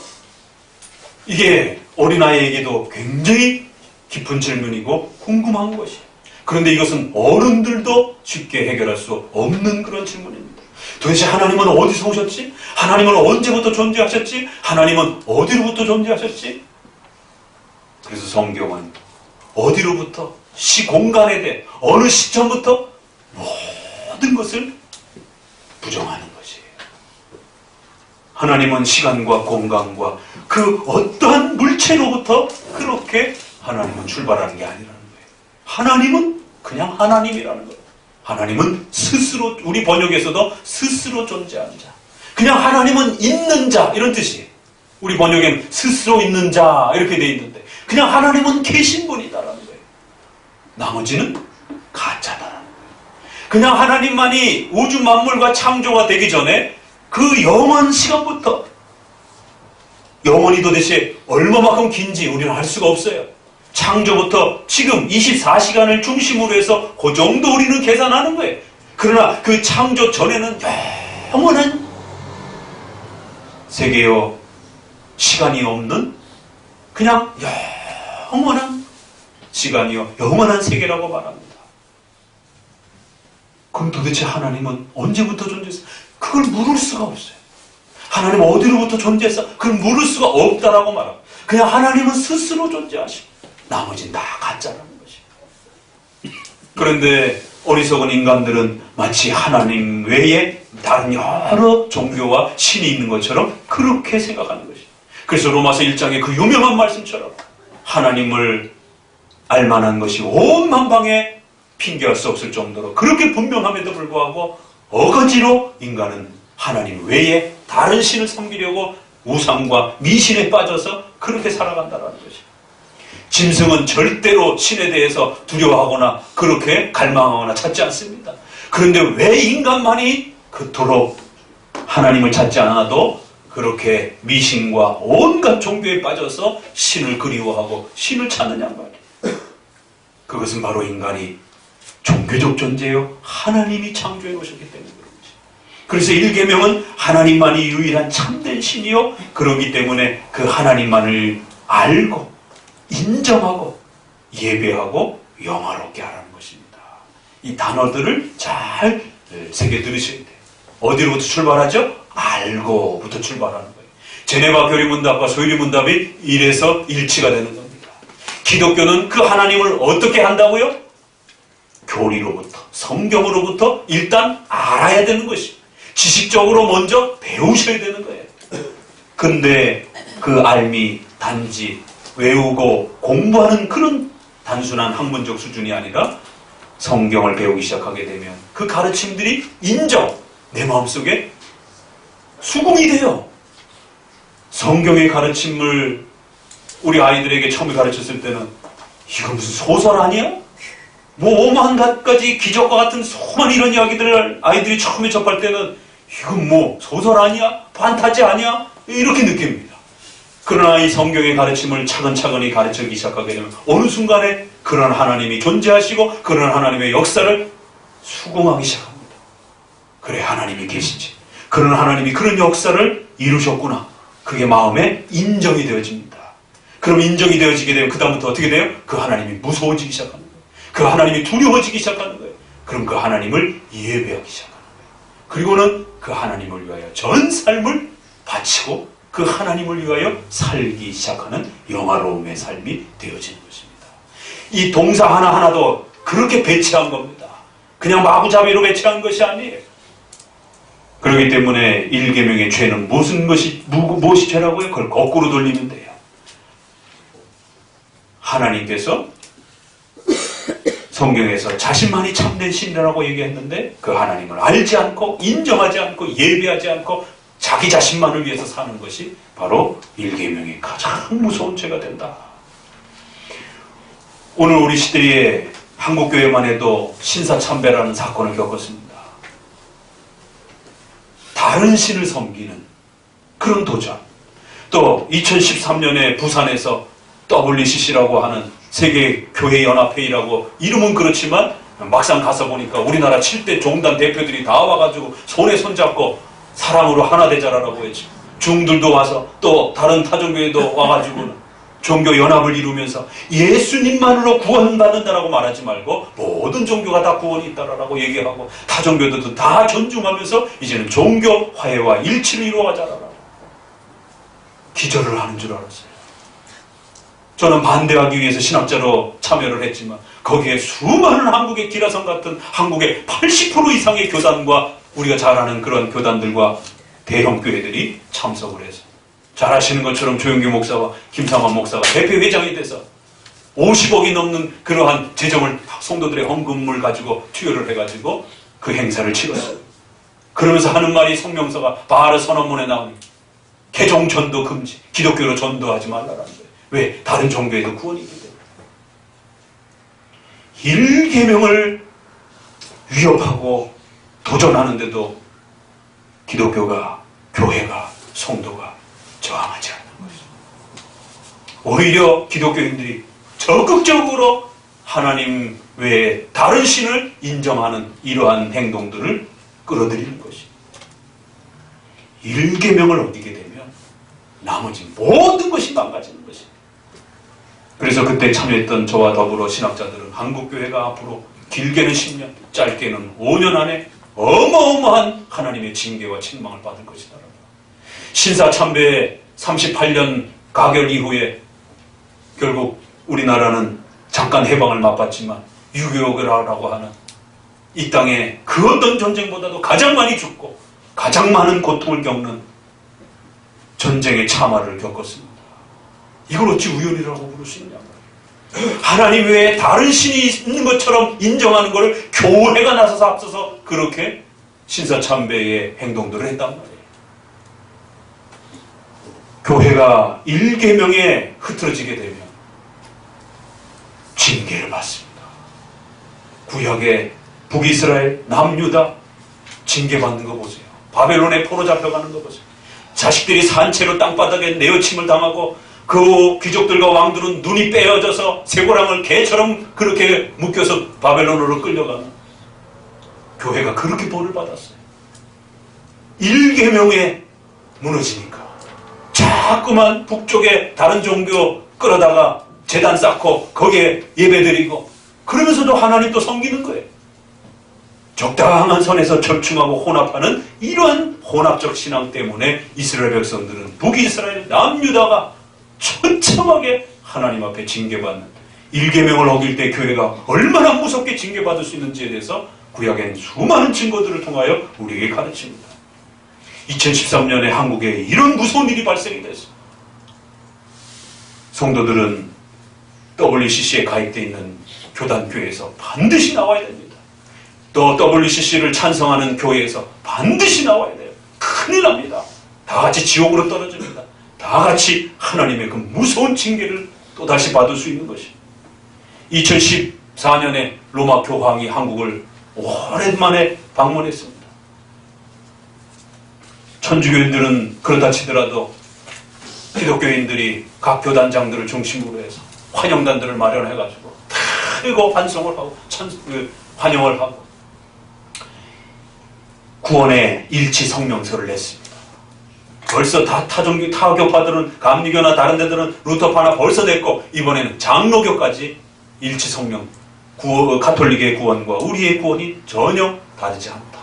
이게 어린아이에게도 굉장히 깊은 질문이고 궁금한 것이에요. 그런데 이것은 어른들도 쉽게 해결할 수 없는 그런 질문입니다. 도대체 하나님은 어디서 오셨지? 하나님은 언제부터 존재하셨지? 하나님은 어디로부터 존재하셨지? 그래서 성경은 어디로부터, 시공간에 대해 어느 시점부터 모든 것을 부정하는 것이에요. 하나님은 시간과 공간과 그 어떠한 물체로부터 그렇게 하나님은 출발하는 게 아니라는 거예요. 하나님은 그냥 하나님이라는 거예요. 하나님은 스스로, 우리 번역에서도 스스로 존재하는 자, 그냥 하나님은 있는 자 이런 뜻이에요. 우리 번역에는 스스로 있는 자 이렇게 돼 있는데 그냥 하나님은 계신 분이다라는 거예요. 나머지는 가짜다라는 거예요. 그냥 하나님만이 우주 만물과 창조가 되기 전에 그 영원 시간부터, 영원이 도대체 얼마만큼 긴지 우리는 알 수가 없어요. 창조부터 지금 24시간을 중심으로 해서 그 정도 우리는 계산하는 거예요. 그러나 그 창조 전에는 영원한 세계요 시간이 없는 그냥 영원한 시간이요 영원한 세계라고 말합니다. 그럼 도대체 하나님은 언제부터 존재했어? 그걸 물을 수가 없어요. 하나님 어디로부터 존재했어? 그걸 물을 수가 없다라고 말합니다. 그냥 하나님은 스스로 존재하시고 나머지는 다 가짜라는 것입니다. 그런데 어리석은 인간들은 마치 하나님 외에 다른 여러 종교와 신이 있는 것처럼 그렇게 생각하는 것입니다. 그래서 로마서 1장의 그 유명한 말씀처럼 하나님을 알만한 것이 온 만방에 핑계할 수 없을 정도로 그렇게 분명함에도 불구하고 어거지로 인간은 하나님 외에 다른 신을 섬기려고 우상과 미신에 빠져서 그렇게 살아간다는 것입니다. 짐승은 절대로 신에 대해서 두려워하거나 그렇게 갈망하거나 찾지 않습니다. 그런데 왜 인간만이 그토록 하나님을 찾지 않아도 그렇게 미신과 온갖 종교에 빠져서 신을 그리워하고 신을 찾느냐 말이에요. 그것은 바로 인간이 종교적 존재요 하나님이 창조해 놓으셨기 때문에 그런 거죠. 그래서 1계명은 하나님만이 유일한 참된 신이요 그렇기 때문에 그 하나님만을 알고 인정하고 예배하고 영화롭게 하라는 것입니다. 이 단어들을 잘 새겨 들으셔야 돼요. 어디로부터 출발하죠? 알고부터 출발하는 거예요. 제네바 교리문답과 소유리문답이 이래서 일치가 되는 겁니다. 기독교는 그 하나님을 어떻게 한다고요? 교리로부터, 성경으로부터 일단 알아야 되는 것입니다. 지식적으로 먼저 배우셔야 되는 거예요. 근데 그 알미 단지 외우고 공부하는 그런 단순한 학문적 수준이 아니라 성경을 배우기 시작하게 되면 그 가르침들이 내 마음속에 수긍이 돼요. 성경의 가르침을 우리 아이들에게 처음에 가르쳤을 때는 이거 무슨 소설 아니야? 뭐 오만 가지 기적과 같은 수많은 이런 이야기들을 아이들이 처음에 접할 때는 이건 뭐 소설 아니야? 판타지 아니야? 이렇게 느낍니다. 그러나 이 성경의 가르침을 차근차근히 가르치기 시작하게 되면 어느 순간에 그런 하나님이 존재하시고 그런 하나님의 역사를 수긍하기 시작합니다. 그래 하나님이 계시지. 그런 하나님이 그런 역사를 이루셨구나. 그게 마음에 인정이 되어집니다. 그럼 인정이 되어지게 되면 그 다음부터 어떻게 돼요? 그 하나님이 무서워지기 시작하는 거예요. 그 하나님이 두려워지기 시작하는 거예요. 그럼 그 하나님을 예배하기 시작하는 거예요. 그리고는 그 하나님을 위하여 전 삶을 바치고 그 하나님을 위하여 살기 시작하는 영화로움의 삶이 되어지는 것입니다. 이 동사 하나하나도 그렇게 배치한 겁니다. 그냥 마구잡이로 배치한 것이 아니에요. 그렇기 때문에 1계명의 죄는 무엇이 죄라고요? 그걸 거꾸로 돌리면 돼요. 하나님께서 성경에서 자신만이 참된 신이라고 얘기했는데 그 하나님을 알지 않고 인정하지 않고 예배하지 않고 자기 자신만을 위해서 사는 것이 바로 1계명의 가장 무서운 죄가 된다. 오늘 우리 시대에 한국교회만 해도 신사참배라는 사건을 겪었습니다. 다른 신을 섬기는 그런 도전. 또 2013년에 부산에서 WCC라고 하는 세계교회연합회의라고 이름은 그렇지만 막상 가서 보니까 우리나라 7대 종단 대표들이 다 와가지고 손에 손잡고 사랑으로 하나 되자라고 했죠. 중들도 와서 또 다른 타종교회도 와가지고 종교연합을 이루면서 예수님만으로 구원받는다라고 말하지 말고 모든 종교가 다 구원이 있다라고 얘기하고 타종교들도 다 존중하면서 이제는 종교 화해와 일치를 이루어가자라고 기절을 하는 줄 알았어요. 저는 반대하기 위해서 신학자로 참여를 했지만 거기에 수많은 한국의 기라성 같은 한국의 80% 이상의 교단과 우리가 잘 아는 그런 교단들과 대형 교회들이 참석을 해서 잘 아시는 것처럼 조영규 목사와 김상환 목사가 대표회장이 돼서 50억이 넘는 그러한 재정을 성도들의 헌금을 가지고 투여를 해가지고 그 행사를 치렀어요. 그러면서 하는 말이 성명서가 바하르 선언문에 나오니 개종 전도 금지, 기독교로 전도하지 말라라는 거예요. 왜? 다른 종교에도 구원이 있기 때문에. 1계명을 위협하고 도전하는데도 기독교가, 교회가, 성도가 저항하지 않는 것이죠. 오히려 기독교인들이 적극적으로 하나님 외에 다른 신을 인정하는 이러한 행동들을 끌어들이는 것입니다. 1계명을 어기게 되면 나머지 모든 것이 망가지는 것입니다. 그래서 그때 참여했던 저와 더불어 신학자들은 한국교회가 앞으로 길게는 10년, 짧게는 5년 안에 어마어마한 하나님의 징계와 책망을 받을 것이다. 신사참배의 38년 가결 이후에 결국 우리나라는 잠깐 해방을 맛봤지만 6.25라고 하는 이 땅에 그 어떤 전쟁보다도 가장 많이 죽고 가장 많은 고통을 겪는 전쟁의 참화를 겪었습니다. 이걸 어찌 우연이라고 부를 수 있냐. 하나님 외에 다른 신이 있는 것처럼 인정하는 것을 교회가 나서서 앞서서 그렇게 신사참배의 행동들을 했단 말이에요. 교회가 일계명에 흐트러지게 되면 징계를 받습니다. 구약의 북이스라엘, 남유다 징계받는 거 보세요. 바벨론에 포로 잡혀가는 거 보세요. 자식들이 산채로 땅바닥에 내어침을 당하고 그 귀족들과 왕들은 눈이 빼어져서 쇠고랑을 개처럼 그렇게 묶여서 바벨론으로 끌려가는 교회가 그렇게 벌을 받았어요. 일계명에 무너지니까 자꾸만 북쪽에 다른 종교 끌어다가 제단 쌓고 거기에 예배드리고 그러면서도 하나님 또 섬기는 거예요. 적당한 선에서 절충하고 혼합하는 이러한 혼합적 신앙 때문에 이스라엘 백성들은 북이스라엘, 남유다가 처참하게 하나님 앞에 징계받는 일계명을 어길 때 교회가 얼마나 무섭게 징계받을 수 있는지에 대해서 구약엔 수많은 증거들을 통하여 우리에게 가르칩니다. 2013년에 한국에 이런 무서운 일이 발생이 됐습니다. 성도들은 WCC에 가입되어 있는 교단교회에서 반드시 나와야 됩니다. 또 WCC를 찬성하는 교회에서 반드시 나와야 돼요. 큰일 납니다. 다 같이 지옥으로 떨어집니다. 다 같이 하나님의 그 무서운 징계를 또다시 받을 수 있는 것입니다. 2014년에 로마 교황이 한국을 오랜만에 방문했습니다. 천주교인들은 그렇다 치더라도 기독교인들이 각 교단장들을 중심으로 해서 환영단들을 마련해가지고 이거 환송을 하고 환영을 하고 구원의 일치 성명서를 냈습니다. 벌써 다 타교파들은 감리교나 다른 데들은 루터파나 벌써 냈고 이번에는 장로교까지 일치 성명 가톨릭의 구원과 우리의 구원이 전혀 다르지 않다.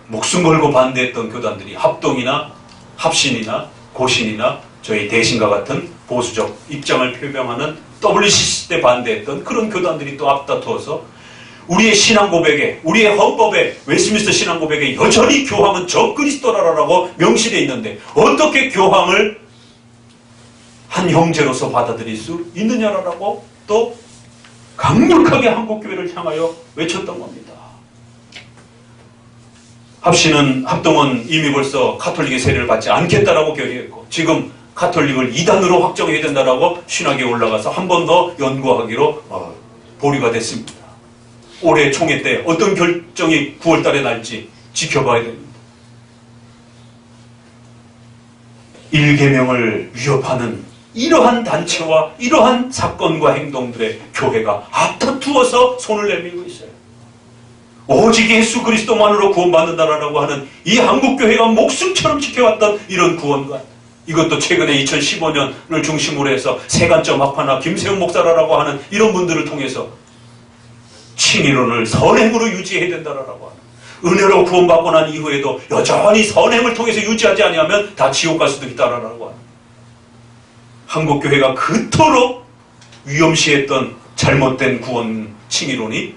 목숨 걸고 반대했던 교단들이 합동이나 합신이나 고신이나 저희 대신과 같은 보수적 입장을 표명하는 WCC 때 반대했던 그런 교단들이 또 앞다투어서 우리의 신앙 고백에, 우리의 헌법에, 웨스트민스터 신앙 고백에 여전히 교황은 적그리스도라라고 명시되어 있는데 어떻게 교황을 한 형제로서 받아들일 수 있느냐라고 또 강력하게 한국교회를 향하여 외쳤던 겁니다. 합동은 이미 벌써 카톨릭의 세례를 받지 않겠다라고 결의했고 지금 카톨릭을 이단으로 확정해야 된다라고 신학에 올라가서 한 번 더 연구하기로 보류가 됐습니다. 올해 총회 때 어떤 결정이 9월 달에 날지 지켜봐야 됩니다. 일계명을 위협하는 이러한 단체와 이러한 사건과 행동들의 교회가 앞다투어서 손을 내밀고 있어요. 오직 예수 그리스도만으로 구원받는다라고 하는 이 한국교회가 목숨처럼 지켜왔던 이런 구원관, 이것도 최근에 2015년을 중심으로 해서 세간점 학파나 김세웅 목사라고 하는 이런 분들을 통해서 칭의론을 선행으로 유지해야 된다라고 하는, 은혜로 구원받고 난 이후에도 여전히 선행을 통해서 유지하지 아니하면 다 지옥 갈 수도 있다라고 하는, 한국교회가 그토록 위험시했던 잘못된 구원 칭의론이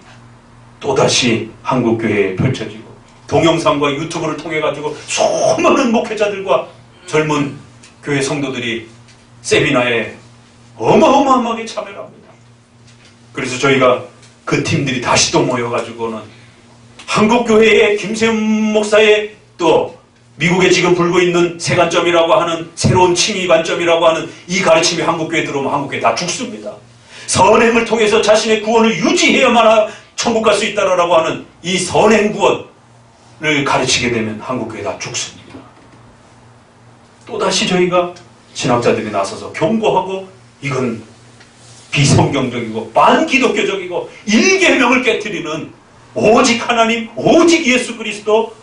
또다시 한국교회에 펼쳐지고 동영상과 유튜브를 통해 가지고 수많은 목회자들과 젊은 교회 성도들이 세미나에 어마어마하게 참여를 합니다. 그래서 저희가 그 팀들이 다시 또 모여가지고는 한국교회의 김세훈 목사의 또 미국에 지금 불고 있는 세관점이라고 하는 새로운 칭의 관점이라고 하는 이 가르침이 한국교회에 들어오면 한국교회 다 죽습니다. 선행을 통해서 자신의 구원을 유지해야만 천국 갈 수 있다라고 하는 이 선행 구원을 가르치게 되면 한국교회 다 죽습니다. 또다시 저희가 신학자들이 나서서 경고하고 이건 비성경적이고 반기독교적이고 일계명을 깨트리는 오직 하나님, 오직 예수 그리스도,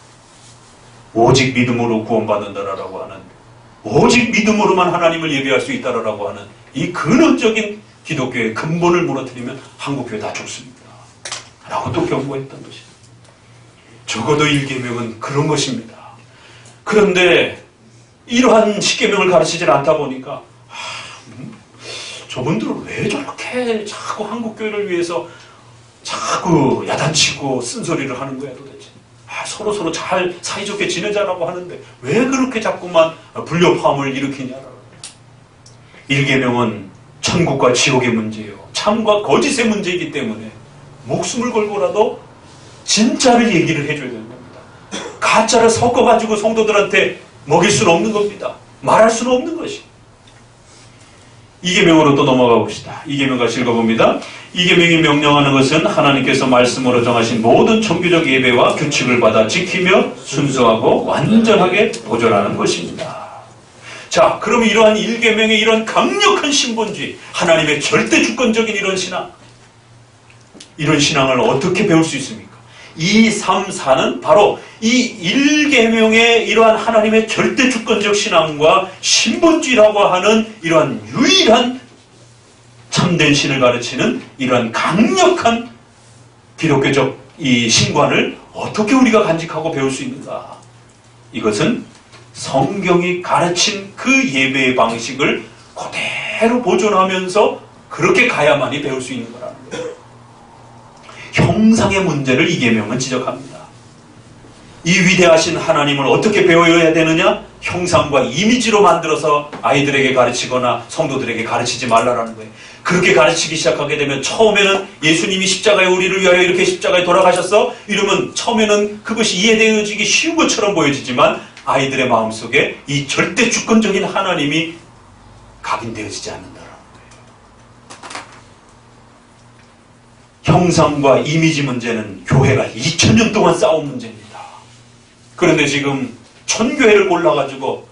오직 믿음으로 구원받는다라고 하는, 오직 믿음으로만 하나님을 예배할 수 있다라고 하는 이 근원적인 기독교의 근본을 무너뜨리면 한국교회 다 죽습니다. 라고 또 경고했던 것입니다. 적어도 1계명은 그런 것입니다. 그런데 이러한 10계명을 가르치질 않다 보니까 저분들은 왜 저렇게 자꾸 한국교회를 위해서 자꾸 야단치고 쓴소리를 하는 거야 도대체. 서로 잘 사이좋게 지내자라고 하는데 왜 그렇게 자꾸만 불협화음을 일으키냐라고. 1계명은 천국과 지옥의 문제예요. 참과 거짓의 문제이기 때문에 목숨을 걸고라도 진짜를 얘기를 해줘야 되는 겁니다. 가짜를 섞어가지고 성도들한테 먹일 수는 없는 겁니다. 말할 수는 없는 것이. 2계명으로 또 넘어가 봅시다. 2계명 같이 읽어봅니다. 2계명이 명령하는 것은 하나님께서 말씀으로 정하신 모든 종교적 예배와 규칙을 받아 지키며 순수하고 완전하게 보존하는 것입니다. 자, 그럼 이러한 1계명의 이런 강력한 신본주의, 하나님의 절대 주권적인 이런 신앙, 이런 신앙을 어떻게 배울 수 있습니까? 2, 3, 4는 바로 이 1계명의 이러한 하나님의 절대 주권적 신앙과 신본주의라고 하는 이러한 유일한 참된 신을 가르치는 이러한 강력한 기독교적 이 신관을 어떻게 우리가 간직하고 배울 수 있는가? 이것은 성경이 가르친 그 예배의 방식을 그대로 보존하면서 그렇게 가야만이 배울 수 있는 거라는 거예요. 형상의 문제를 2계명은 지적합니다. 이 위대하신 하나님을 어떻게 배워야 되느냐? 형상과 이미지로 만들어서 아이들에게 가르치거나 성도들에게 가르치지 말라라는 거예요. 그렇게 가르치기 시작하게 되면 처음에는 예수님이 십자가에 우리를 위하여 이렇게 십자가에 돌아가셨어? 이러면 처음에는 그것이 이해되어지기 쉬운 것처럼 보여지지만 아이들의 마음속에 이 절대 주권적인 하나님이 각인되어지지 않는다라는 거예요. 형상과 이미지 문제는 교회가 2000년 동안 싸운 문제입니다. 그런데 지금 1000교회를 골라가지고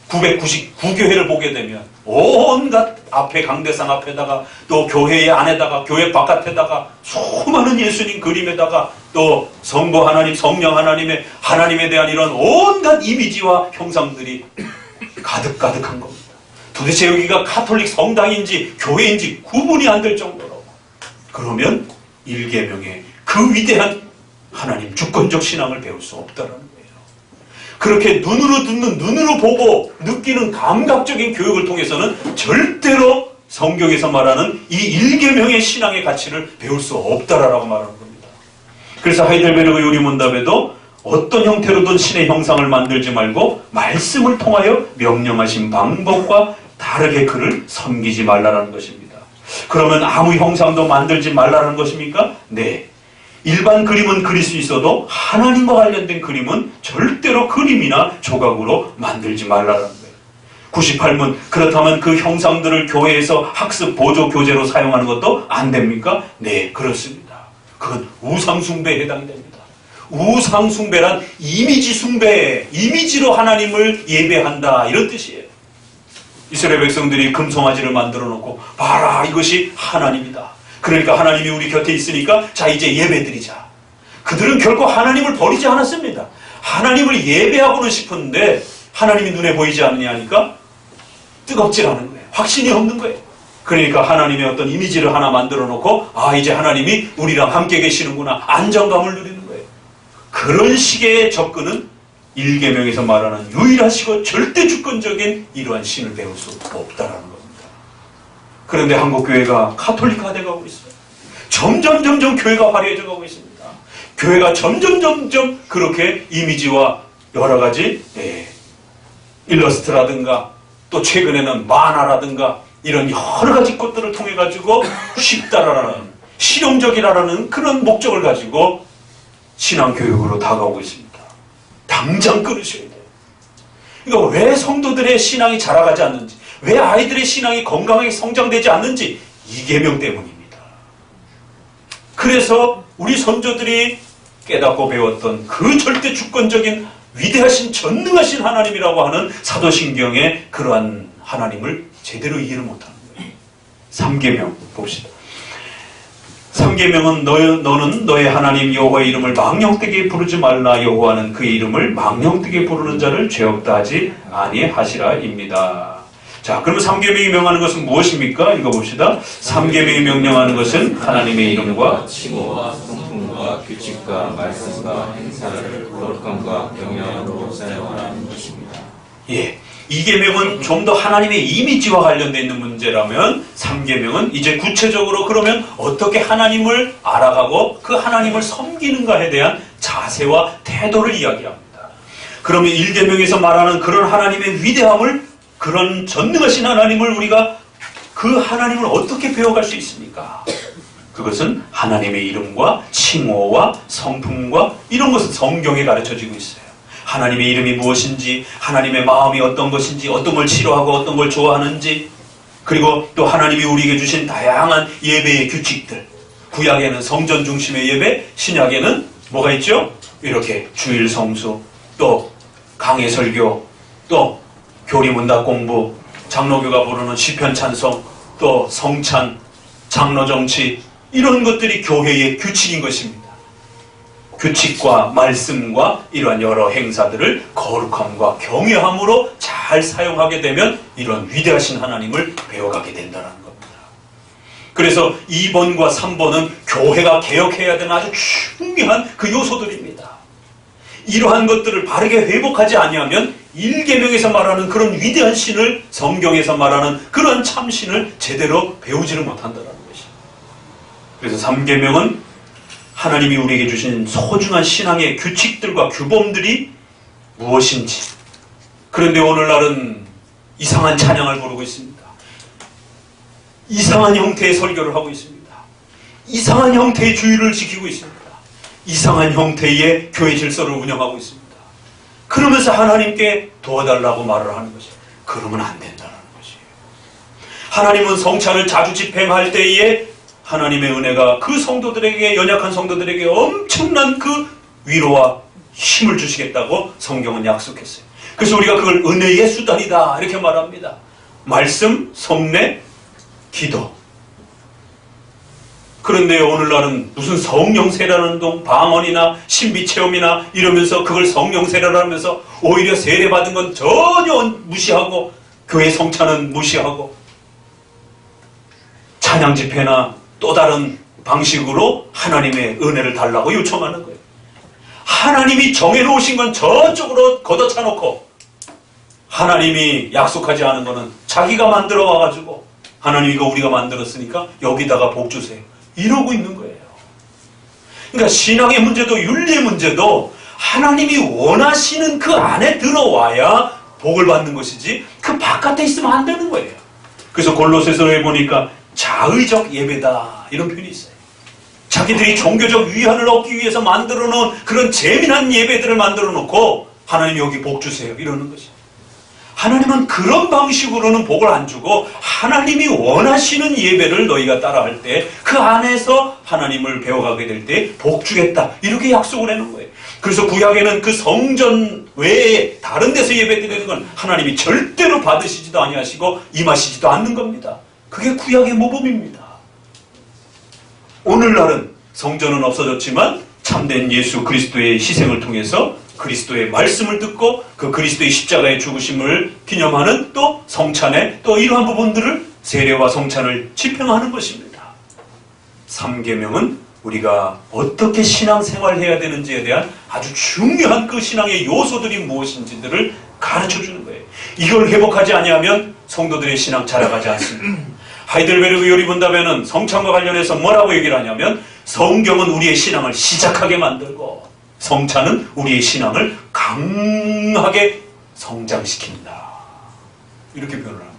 999교회를 보게 되면 온갖 앞에 강대상 앞에다가 또 교회 안에다가 교회 바깥에다가 수많은 예수님 그림에다가 또 성부 하나님, 성령 하나님에 대한 이런 온갖 이미지와 형상들이 가득가득한 겁니다. 도대체 여기가 카톨릭 성당인지 교회인지 구분이 안 될 정도로. 그러면 1계명의 그 위대한 하나님 주권적 신앙을 배울 수 없다라는 거예요. 그렇게 눈으로 듣는, 눈으로 보고 느끼는 감각적인 교육을 통해서는 절대로 성경에서 말하는 이 1계명의 신앙의 가치를 배울 수 없다라고 말하는 겁니다. 그래서 하이델베르그 요리문답에도 어떤 형태로든 신의 형상을 만들지 말고 말씀을 통하여 명령하신 방법과 다르게 그를 섬기지 말라라는 것입니다. 그러면 아무 형상도 만들지 말라는 것입니까? 네. 일반 그림은 그릴 수 있어도 하나님과 관련된 그림은 절대로 그림이나 조각으로 만들지 말라는 거예요. 98문, 그렇다면 그 형상들을 교회에서 학습 보조 교재로 사용하는 것도 안 됩니까? 네, 그렇습니다. 그건 우상숭배에 해당됩니다. 우상숭배란 이미지 숭배, 이미지로 하나님을 예배한다 이런 뜻이에요. 이스라엘 백성들이 금송아지를 만들어 놓고 봐라 이것이 하나님이다. 그러니까 하나님이 우리 곁에 있으니까 자 이제 예배드리자. 그들은 결코 하나님을 버리지 않았습니다. 하나님을 예배하고는 싶은데 하나님이 눈에 보이지 않느냐 하니까 뜨겁질 않은 거예요. 확신이 없는 거예요. 그러니까 하나님의 어떤 이미지를 하나 만들어 놓고 아 이제 하나님이 우리랑 함께 계시는구나 안정감을 누리는 거예요. 그런 식의 접근은 1계명에서 말하는 유일하시고 절대 주권적인 이러한 신을 배울 수 없다라는 겁니다. 그런데 한국교회가 카톨릭화되어가고 있어요. 점점 교회가 화려해져 가고 있습니다. 교회가 점점 그렇게 이미지와 여러 가지 일러스트라든가 또 최근에는 만화라든가 이런 여러 가지 것들을 통해 가지고 쉽다라는 실용적이라는 그런 목적을 가지고 신앙교육으로 다가오고 있습니다. 당장 끊으셔야 돼요. 그러니까 왜 성도들의 신앙이 자라가지 않는지, 왜 아이들의 신앙이 건강하게 성장되지 않는지 2계명 때문입니다. 그래서 우리 선조들이 깨닫고 배웠던 그 절대 주권적인 위대하신 전능하신 하나님이라고 하는 사도신경의 그러한 하나님을 제대로 이해를 못하는 거예요. 3계명 봅시다. 3계명은 너는 너의 하나님 여호와의 이름을 망령되게 부르지 말라. 여호와는 그의 이름을 망령되게 부르는 자를 죄 없다 하지 아니하시라입니다. 자, 그러면 삼계명이 명하는 것은 무엇입니까? 읽어봅시다. 삼계명이 명령하는 것은 하나님의 이름과 칭호와 성품과 규칙과 말씀과 행사를 거룩함과 경외함으로 사용하는 것입니다. 예, 2계명은 좀 더 하나님의 이미지와 관련되어 있는 문제라면 3계명은 이제 구체적으로 그러면 어떻게 하나님을 알아가고 그 하나님을 섬기는가에 대한 자세와 태도를 이야기합니다. 그러면 1계명에서 말하는 그런 하나님의 위대함을, 그런 전능하신 하나님을 우리가 그 하나님을 어떻게 배워갈 수 있습니까? 그것은 하나님의 이름과 칭호와 성품과 이런 것은 성경에 가르쳐지고 있어요. 하나님의 이름이 무엇인지, 하나님의 마음이 어떤 것인지, 어떤 걸 싫어하고 어떤 걸 좋아하는지, 그리고 또 하나님이 우리에게 주신 다양한 예배의 규칙들, 구약에는 성전 중심의 예배, 신약에는 뭐가 있죠? 이렇게 주일 성수, 또 강해 설교, 또 교리 문답 공부, 장로교가 부르는 시편 찬송, 또 성찬, 장로 정치, 이런 것들이 교회의 규칙인 것입니다. 규칙과 말씀과 이러한 여러 행사들을 거룩함과 경외함으로 잘 사용하게 되면 이런 위대하신 하나님을 배워가게 된다는 겁니다. 그래서 2번과 3번은 교회가 개혁해야 되는 아주 중요한 그 요소들입니다. 이러한 것들을 바르게 회복하지 아니하면 1계명에서 말하는 그런 위대한 신을, 성경에서 말하는 그런 참신을 제대로 배우지를 못한다는 것입니다. 그래서 3계명은 하나님이 우리에게 주신 소중한 신앙의 규칙들과 규범들이 무엇인지. 그런데 오늘날은 이상한 찬양을 부르고 있습니다. 이상한 형태의 설교를 하고 있습니다. 이상한 형태의 주의를 지키고 있습니다. 이상한 형태의 교회 질서를 운영하고 있습니다. 그러면서 하나님께 도와달라고 말을 하는 것이에요. 그러면 안 된다는 것이에요. 하나님은 성찬을 자주 집행할 때에 하나님의 은혜가 그 성도들에게, 연약한 성도들에게 엄청난 그 위로와 힘을 주시겠다고 성경은 약속했어요. 그래서 우리가 그걸 은혜의 수단이다 이렇게 말합니다. 말씀, 성례, 기도. 그런데 오늘날은 무슨 성령세례라는 운동, 방언이나 신비체험이나 이러면서 그걸 성령세례라면서 오히려 세례받은 건 전혀 무시하고, 교회 성찬은 무시하고, 찬양 집회나 또 다른 방식으로 하나님의 은혜를 달라고 요청하는 거예요. 하나님이 정해놓으신 건 저쪽으로 걷어차놓고 하나님이 약속하지 않은 거는 자기가 만들어 와가지고 하나님 이거 우리가 만들었으니까 여기다가 복 주세요. 이러고 있는 거예요. 그러니까 신앙의 문제도 윤리의 문제도 하나님이 원하시는 그 안에 들어와야 복을 받는 것이지 그 바깥에 있으면 안 되는 거예요. 그래서 골로새서에 보니까 자의적 예배다 이런 표현이 있어요. 자기들이 종교적 위안을 얻기 위해서 만들어 놓은 그런 재미난 예배들을 만들어 놓고 하나님 여기 복 주세요 이러는 것이에요. 하나님은 그런 방식으로는 복을 안 주고 하나님이 원하시는 예배를 너희가 따라할 때 그 안에서 하나님을 배워가게 될 때 복 주겠다 이렇게 약속을 해놓은 거예요. 그래서 구약에는 그 성전 외에 다른 데서 예배드리는 건 하나님이 절대로 받으시지도 아니하시고 임하시지도 않는 겁니다. 그게 구약의 모범입니다. 오늘날은 성전은 없어졌지만 참된 예수 그리스도의 희생을 통해서 그리스도의 말씀을 듣고 그 그리스도의 십자가의 죽으심을 기념하는 또 성찬에 또 이러한 부분들을 세례와 성찬을 집행하는 것입니다. 3계명은 우리가 어떻게 신앙생활을 해야 되는지에 대한 아주 중요한 그 신앙의 요소들이 무엇인지들을 가르쳐주는 거예요. 이걸 회복하지 아니하면 성도들의 신앙 자라가지 않습니다. 하이델베르그 요리문답에는 성찬과 관련해서 뭐라고 얘기를 하냐면 성경은 우리의 신앙을 시작하게 만들고 성찬은 우리의 신앙을 강하게 성장시킨다. 이렇게 표현을 합니다.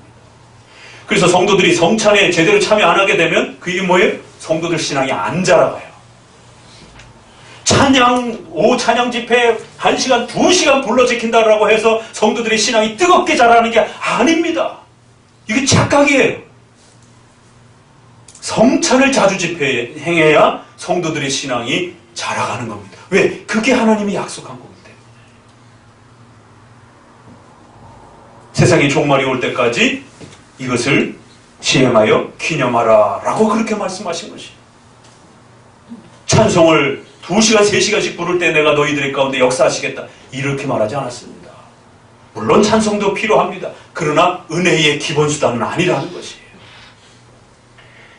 그래서 성도들이 성찬에 제대로 참여 안 하게 되면 그게 뭐예요? 성도들 신앙이 안 자라가요. 오후 찬양 집회 1시간, 2시간 불러 제킨다라고 해서 성도들의 신앙이 뜨겁게 자라는 게 아닙니다. 이게 착각이에요. 성찬을 자주 집행해야 성도들의 신앙이 자라가는 겁니다. 왜? 그게 하나님이 약속한 거기 때문에. 세상의 종말이 올 때까지 이것을 시행하여 기념하라 라고 그렇게 말씀하신 것이에요. 찬송을 2시간, 3시간씩 부를 때 내가 너희들의 가운데 역사하시겠다 이렇게 말하지 않았습니다. 물론 찬송도 필요합니다. 그러나 은혜의 기본수단은 아니라는 것이에요.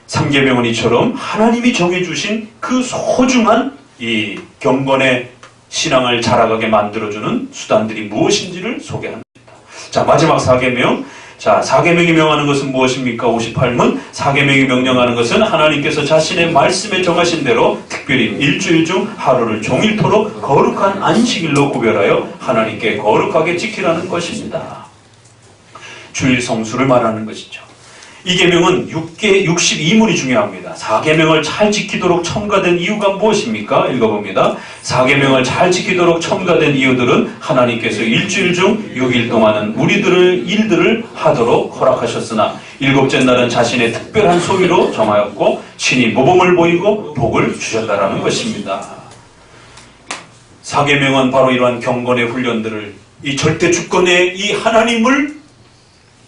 삼계명은 이처럼 하나님이 정해주신 그 소중한 이 경건의 신앙을 자라가게 만들어주는 수단들이 무엇인지를 소개합니다. 자, 마지막 사계명. 자, 사계명이 명하는 것은 무엇입니까? 58문. 사계명이 명령하는 것은 하나님께서 자신의 말씀에 정하신 대로 특별히 일주일 중 하루를 종일토록 거룩한 안식일로 구별하여 하나님께 거룩하게 지키라는 것입니다. 주일 성수를 말하는 것이죠. 이 계명은 62문이 중요합니다. 4계명을 잘 지키도록 첨가된 이유가 무엇입니까? 읽어봅니다. 4계명을 잘 지키도록 첨가된 이유들은 하나님께서 일주일 중 6일 동안은 우리들의 일들을 하도록 허락하셨으나 일곱째 날은 자신의 특별한 소유로 정하였고 친히 모범을 보이고 복을 주셨다라는 것입니다. 4계명은 바로 이러한 경건의 훈련들을 이 절대 주권의 이 하나님을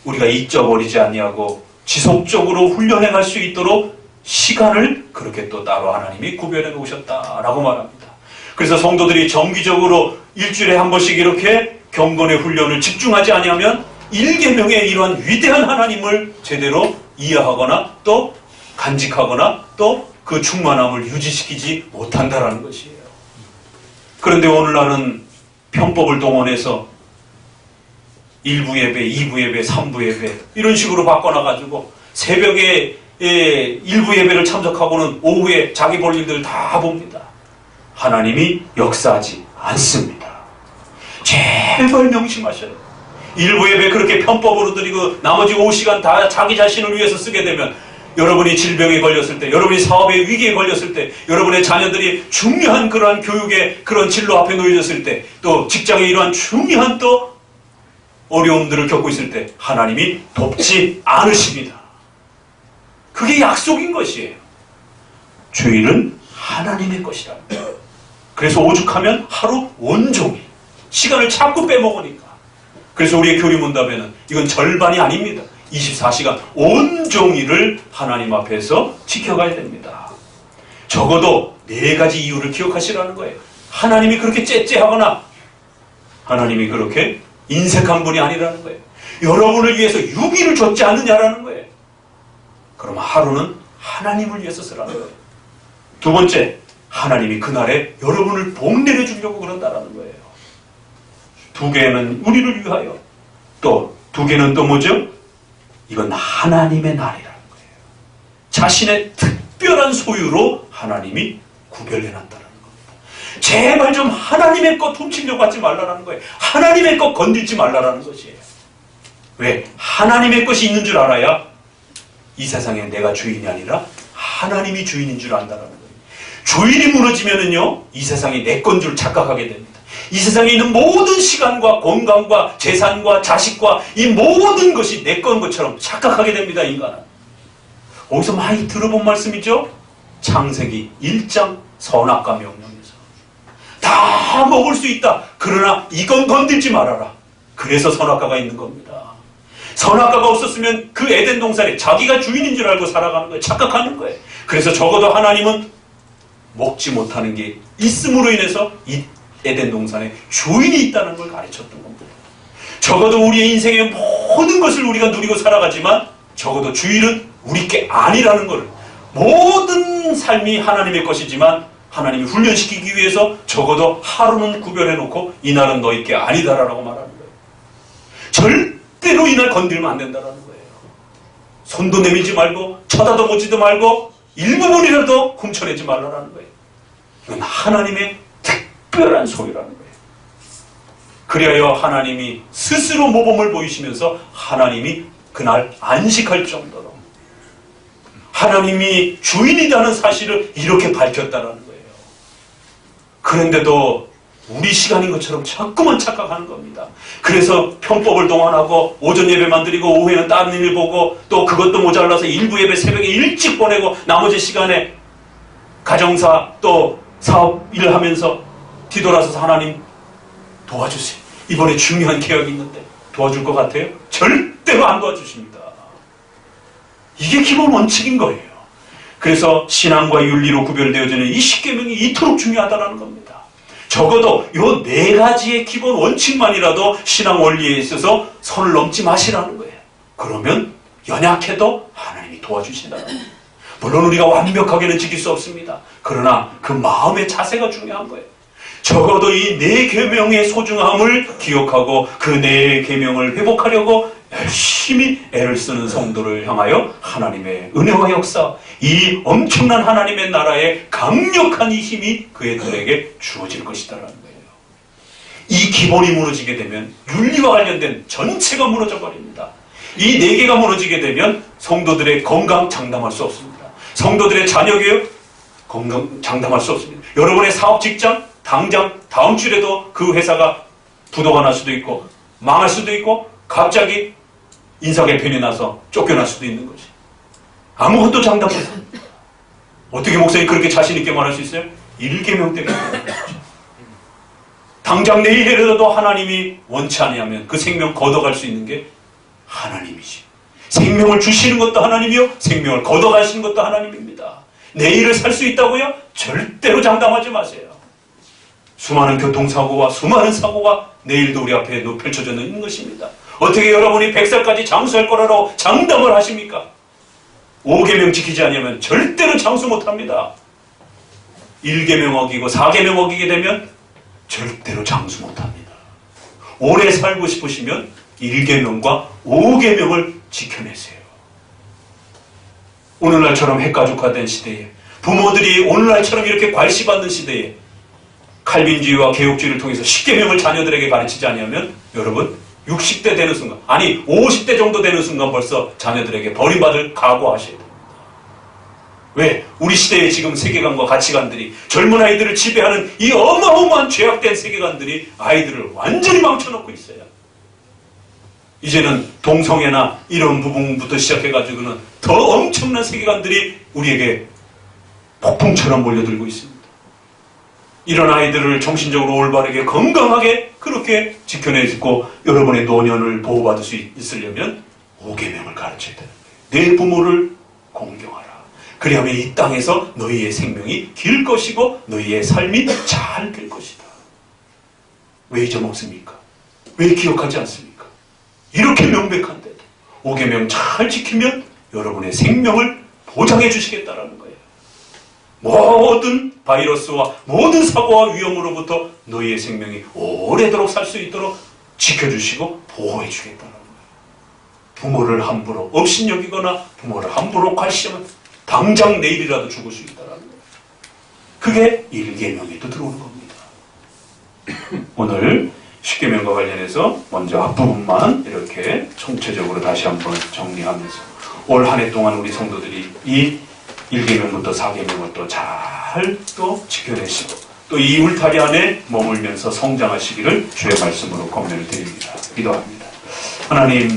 우리가 잊어버리지 아니하고 지속적으로 훈련해 갈 수 있도록 시간을 그렇게 또 따로 하나님이 구별해 놓으셨다라고 말합니다. 그래서 성도들이 정기적으로 일주일에 한 번씩 이렇게 경건의 훈련을 집중하지 아니하면 1계명의 이러한 위대한 하나님을 제대로 이해하거나 또 간직하거나 또 그 충만함을 유지시키지 못한다라는 것이에요. 그런데 오늘날은 편법을 동원해서 1부 예배, 2부 예배, 3부 예배 이런 식으로 바꿔놔가지고 새벽에 1부 예배를 참석하고는 오후에 자기 볼 일들 다 봅니다. 하나님이 역사하지 않습니다. 제발 명심하셔요. 1부 예배 그렇게 편법으로 드리고 나머지 5시간 다 자기 자신을 위해서 쓰게 되면 여러분이 질병에 걸렸을 때, 여러분이 사업의 위기에 걸렸을 때, 여러분의 자녀들이 중요한 그러한 교육의 그런 진로 앞에 놓여졌을 때, 또 직장에 이러한 중요한 또 어려움들을 겪고 있을 때 하나님이 돕지 않으십니다. 그게 약속인 것이에요. 주일은 하나님의 것이다. 그래서 오죽하면 하루 온종일 시간을 자꾸 빼먹으니까. 그래서 우리의 교리문답에는 이건 절반이 아닙니다. 24시간 온종일을 하나님 앞에서 지켜가야 됩니다. 적어도 4가지 이유를 기억하시라는 거예요. 하나님이 그렇게 째째하거나 하나님이 그렇게 인색한 분이 아니라는 거예요. 여러분을 위해서 유기를 줬지 않느냐라는 거예요. 그럼 하루는 하나님을 위해서 쓰라는 거예요. 두 번째, 하나님이 그날에 여러분을 복내려 주려고 그런다라는 거예요. 2개는 우리를 위하여, 또 2개는 또 뭐죠? 이건 하나님의 날이라는 거예요. 자신의 특별한 소유로 하나님이 구별해놨다는 거예요. 제발 좀 하나님의 것 훔치려고 하지 말라는 거예요. 하나님의 것 건들지 말라는 것이에요. 왜? 하나님의 것이 있는 줄 알아야 이 세상에 내가 주인이 아니라 하나님이 주인인 줄 안다는 거예요. 주인이 무너지면은요, 이 세상이 내 건 줄 착각하게 됩니다. 이 세상에 있는 모든 시간과 건강과 재산과 자식과 이 모든 것이 내 건 것처럼 착각하게 됩니다, 인간은. 어디서 많이 들어본 말씀이죠? 창세기 1장 선악과 명령에서. 다 먹을 수 있다. 그러나 이건 건들지 말아라. 그래서 선악과가 있는 겁니다. 선악과가 없었으면 그 에덴 동산에 자기가 주인인 줄 알고 살아가는 거예요. 착각하는 거예요. 그래서 적어도 하나님은 먹지 못하는 게 있음으로 인해서 이 에덴 동산에 주인이 있다는 걸 가르쳤던 겁니다. 적어도 우리의 인생의 모든 것을 우리가 누리고 살아가지만 적어도 주일은 우리 게 아니라는 걸, 모든 삶이 하나님의 것이지만 하나님이 훈련시키기 위해서 적어도 하루는 구별해놓고 이날은 너희 게 아니다라고 말하는 거예요. 절대로 이날 건들면 안 된다는 거예요. 손도 내밀지 말고 쳐다도 보지도 말고 일부분이라도 훔쳐내지 말라는 거예요. 이건 하나님의 특별한 소유라는 거예요. 그리하여 하나님이 스스로 모범을 보이시면서 하나님이 그날 안식할 정도로 하나님이 주인이라는 사실을 이렇게 밝혔다는 거예요. 그런데도 우리 시간인 것처럼 자꾸만 착각하는 겁니다. 그래서 편법을 동원하고 오전 예배만 드리고 오후에는 다른 일 보고 또 그것도 모자라서 일부 예배 새벽에 일찍 보내고 나머지 시간에 가정사 또 사업 일하면서 뒤돌아서서 하나님 도와주세요. 이번에 중요한 계약이 있는데 도와줄 것 같아요? 절대로 안 도와주십니다. 이게 기본 원칙인 거예요. 그래서 신앙과 윤리로 구별되어지는 이 10계명이 이토록 중요하다는 겁니다. 적어도 요 네 가지의 기본 원칙만이라도 신앙 원리에 있어서 선을 넘지 마시라는 거예요. 그러면 연약해도 하나님이 도와주신다는 거예요. 물론 우리가 완벽하게는 지킬 수 없습니다. 그러나 그 마음의 자세가 중요한 거예요. 적어도 이 네 계명의 소중함을 기억하고 그 네 계명을 회복하려고 열심히 애를 쓰는 성도를 향하여 하나님의 은혜와 역사, 이 엄청난 하나님의 나라의 강력한 이 힘이 그들에게 주어질 것이다라는 거예요. 이 기본이 무너지게 되면 윤리와 관련된 전체가 무너져 버립니다. 이 네 개가 무너지게 되면 성도들의 건강 장담할 수 없습니다. 성도들의 자녀 교육 건강 장담할 수 없습니다. 여러분의 사업 직장 당장 다음 주에도 그 회사가 부도가 날 수도 있고 망할 수도 있고 갑자기 인사 개편이 나서 쫓겨날 수도 있는 거지. 아무것도 장담 못합니다. 어떻게 목사님 그렇게 자신 있게 말할 수 있어요? 1계명 때문에. 당장 내일이라도 하나님이 원치 않으면 그 생명 걷어갈 수 있는 게 하나님이지. 생명을 주시는 것도 하나님이요, 생명을 걷어가시는 것도 하나님입니다. 내일을 살 수 있다고요? 절대로 장담하지 마세요. 수많은 교통사고와 수많은 사고가 내일도 우리 앞에 펼쳐져 있는 것입니다. 어떻게 여러분이 100살까지 장수할 거라고 장담을 하십니까? 5계명 지키지 않으면 절대로 장수 못합니다. 1계명 어기고 4계명 어기게 되면 절대로 장수 못합니다. 오래 살고 싶으시면 1계명과 5계명을 지켜내세요. 오늘날처럼 핵가족화된 시대에, 부모들이 오늘날처럼 이렇게 괄시받는 시대에 칼빈주의와 개혁주의를 통해서 10계명을 자녀들에게 가르치지 않으면 여러분 60대 되는 순간, 아니 50대 정도 되는 순간 벌써 자녀들에게 버림받을 각오하셔야 됩니다. 왜? 우리 시대의 지금 세계관과 가치관들이, 젊은 아이들을 지배하는 이 어마어마한 죄악된 세계관들이 아이들을 완전히 망쳐놓고 있어요. 이제는 동성애나 이런 부분부터 시작해가지고는 더 엄청난 세계관들이 우리에게 폭풍처럼 몰려들고 있습니다. 이런 아이들을 정신적으로 올바르게 건강하게 그렇게 지켜내고 여러분의 노년을 보호받을 수 있으려면 5계명을 가르쳐야 되는 거예요. 내 부모를 공경하라. 그리하면 이 땅에서 너희의 생명이 길 것이고 너희의 삶이 잘 될 것이다. 왜 잊어먹습니까? 왜 기억하지 않습니까? 이렇게 명백한데도 5계명 잘 지키면 여러분의 생명을 보장해 주시겠다라는 거예요. 모든 바이러스와 모든 사고와 위험으로부터 너희의 생명이 오래도록 살 수 있도록 지켜주시고 보호해 주겠다는 거예요. 부모를 함부로 업신여기거나 부모를 함부로 괄시하면 당장 내일이라도 죽을 수 있다는 거예요. 그게 1계명에도 들어오는 겁니다. 오늘 10계명과 관련해서 먼저 앞부분만 이렇게 총체적으로 다시 한번 정리하면서 올 한 해 동안 우리 성도들이 이 1계명부터 4계명을 또 잘 또 지켜내시고 또 이 울타리 안에 머물면서 성장하시기를 주의 말씀으로 권면을 드립니다. 기도합니다. 하나님,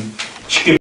10계명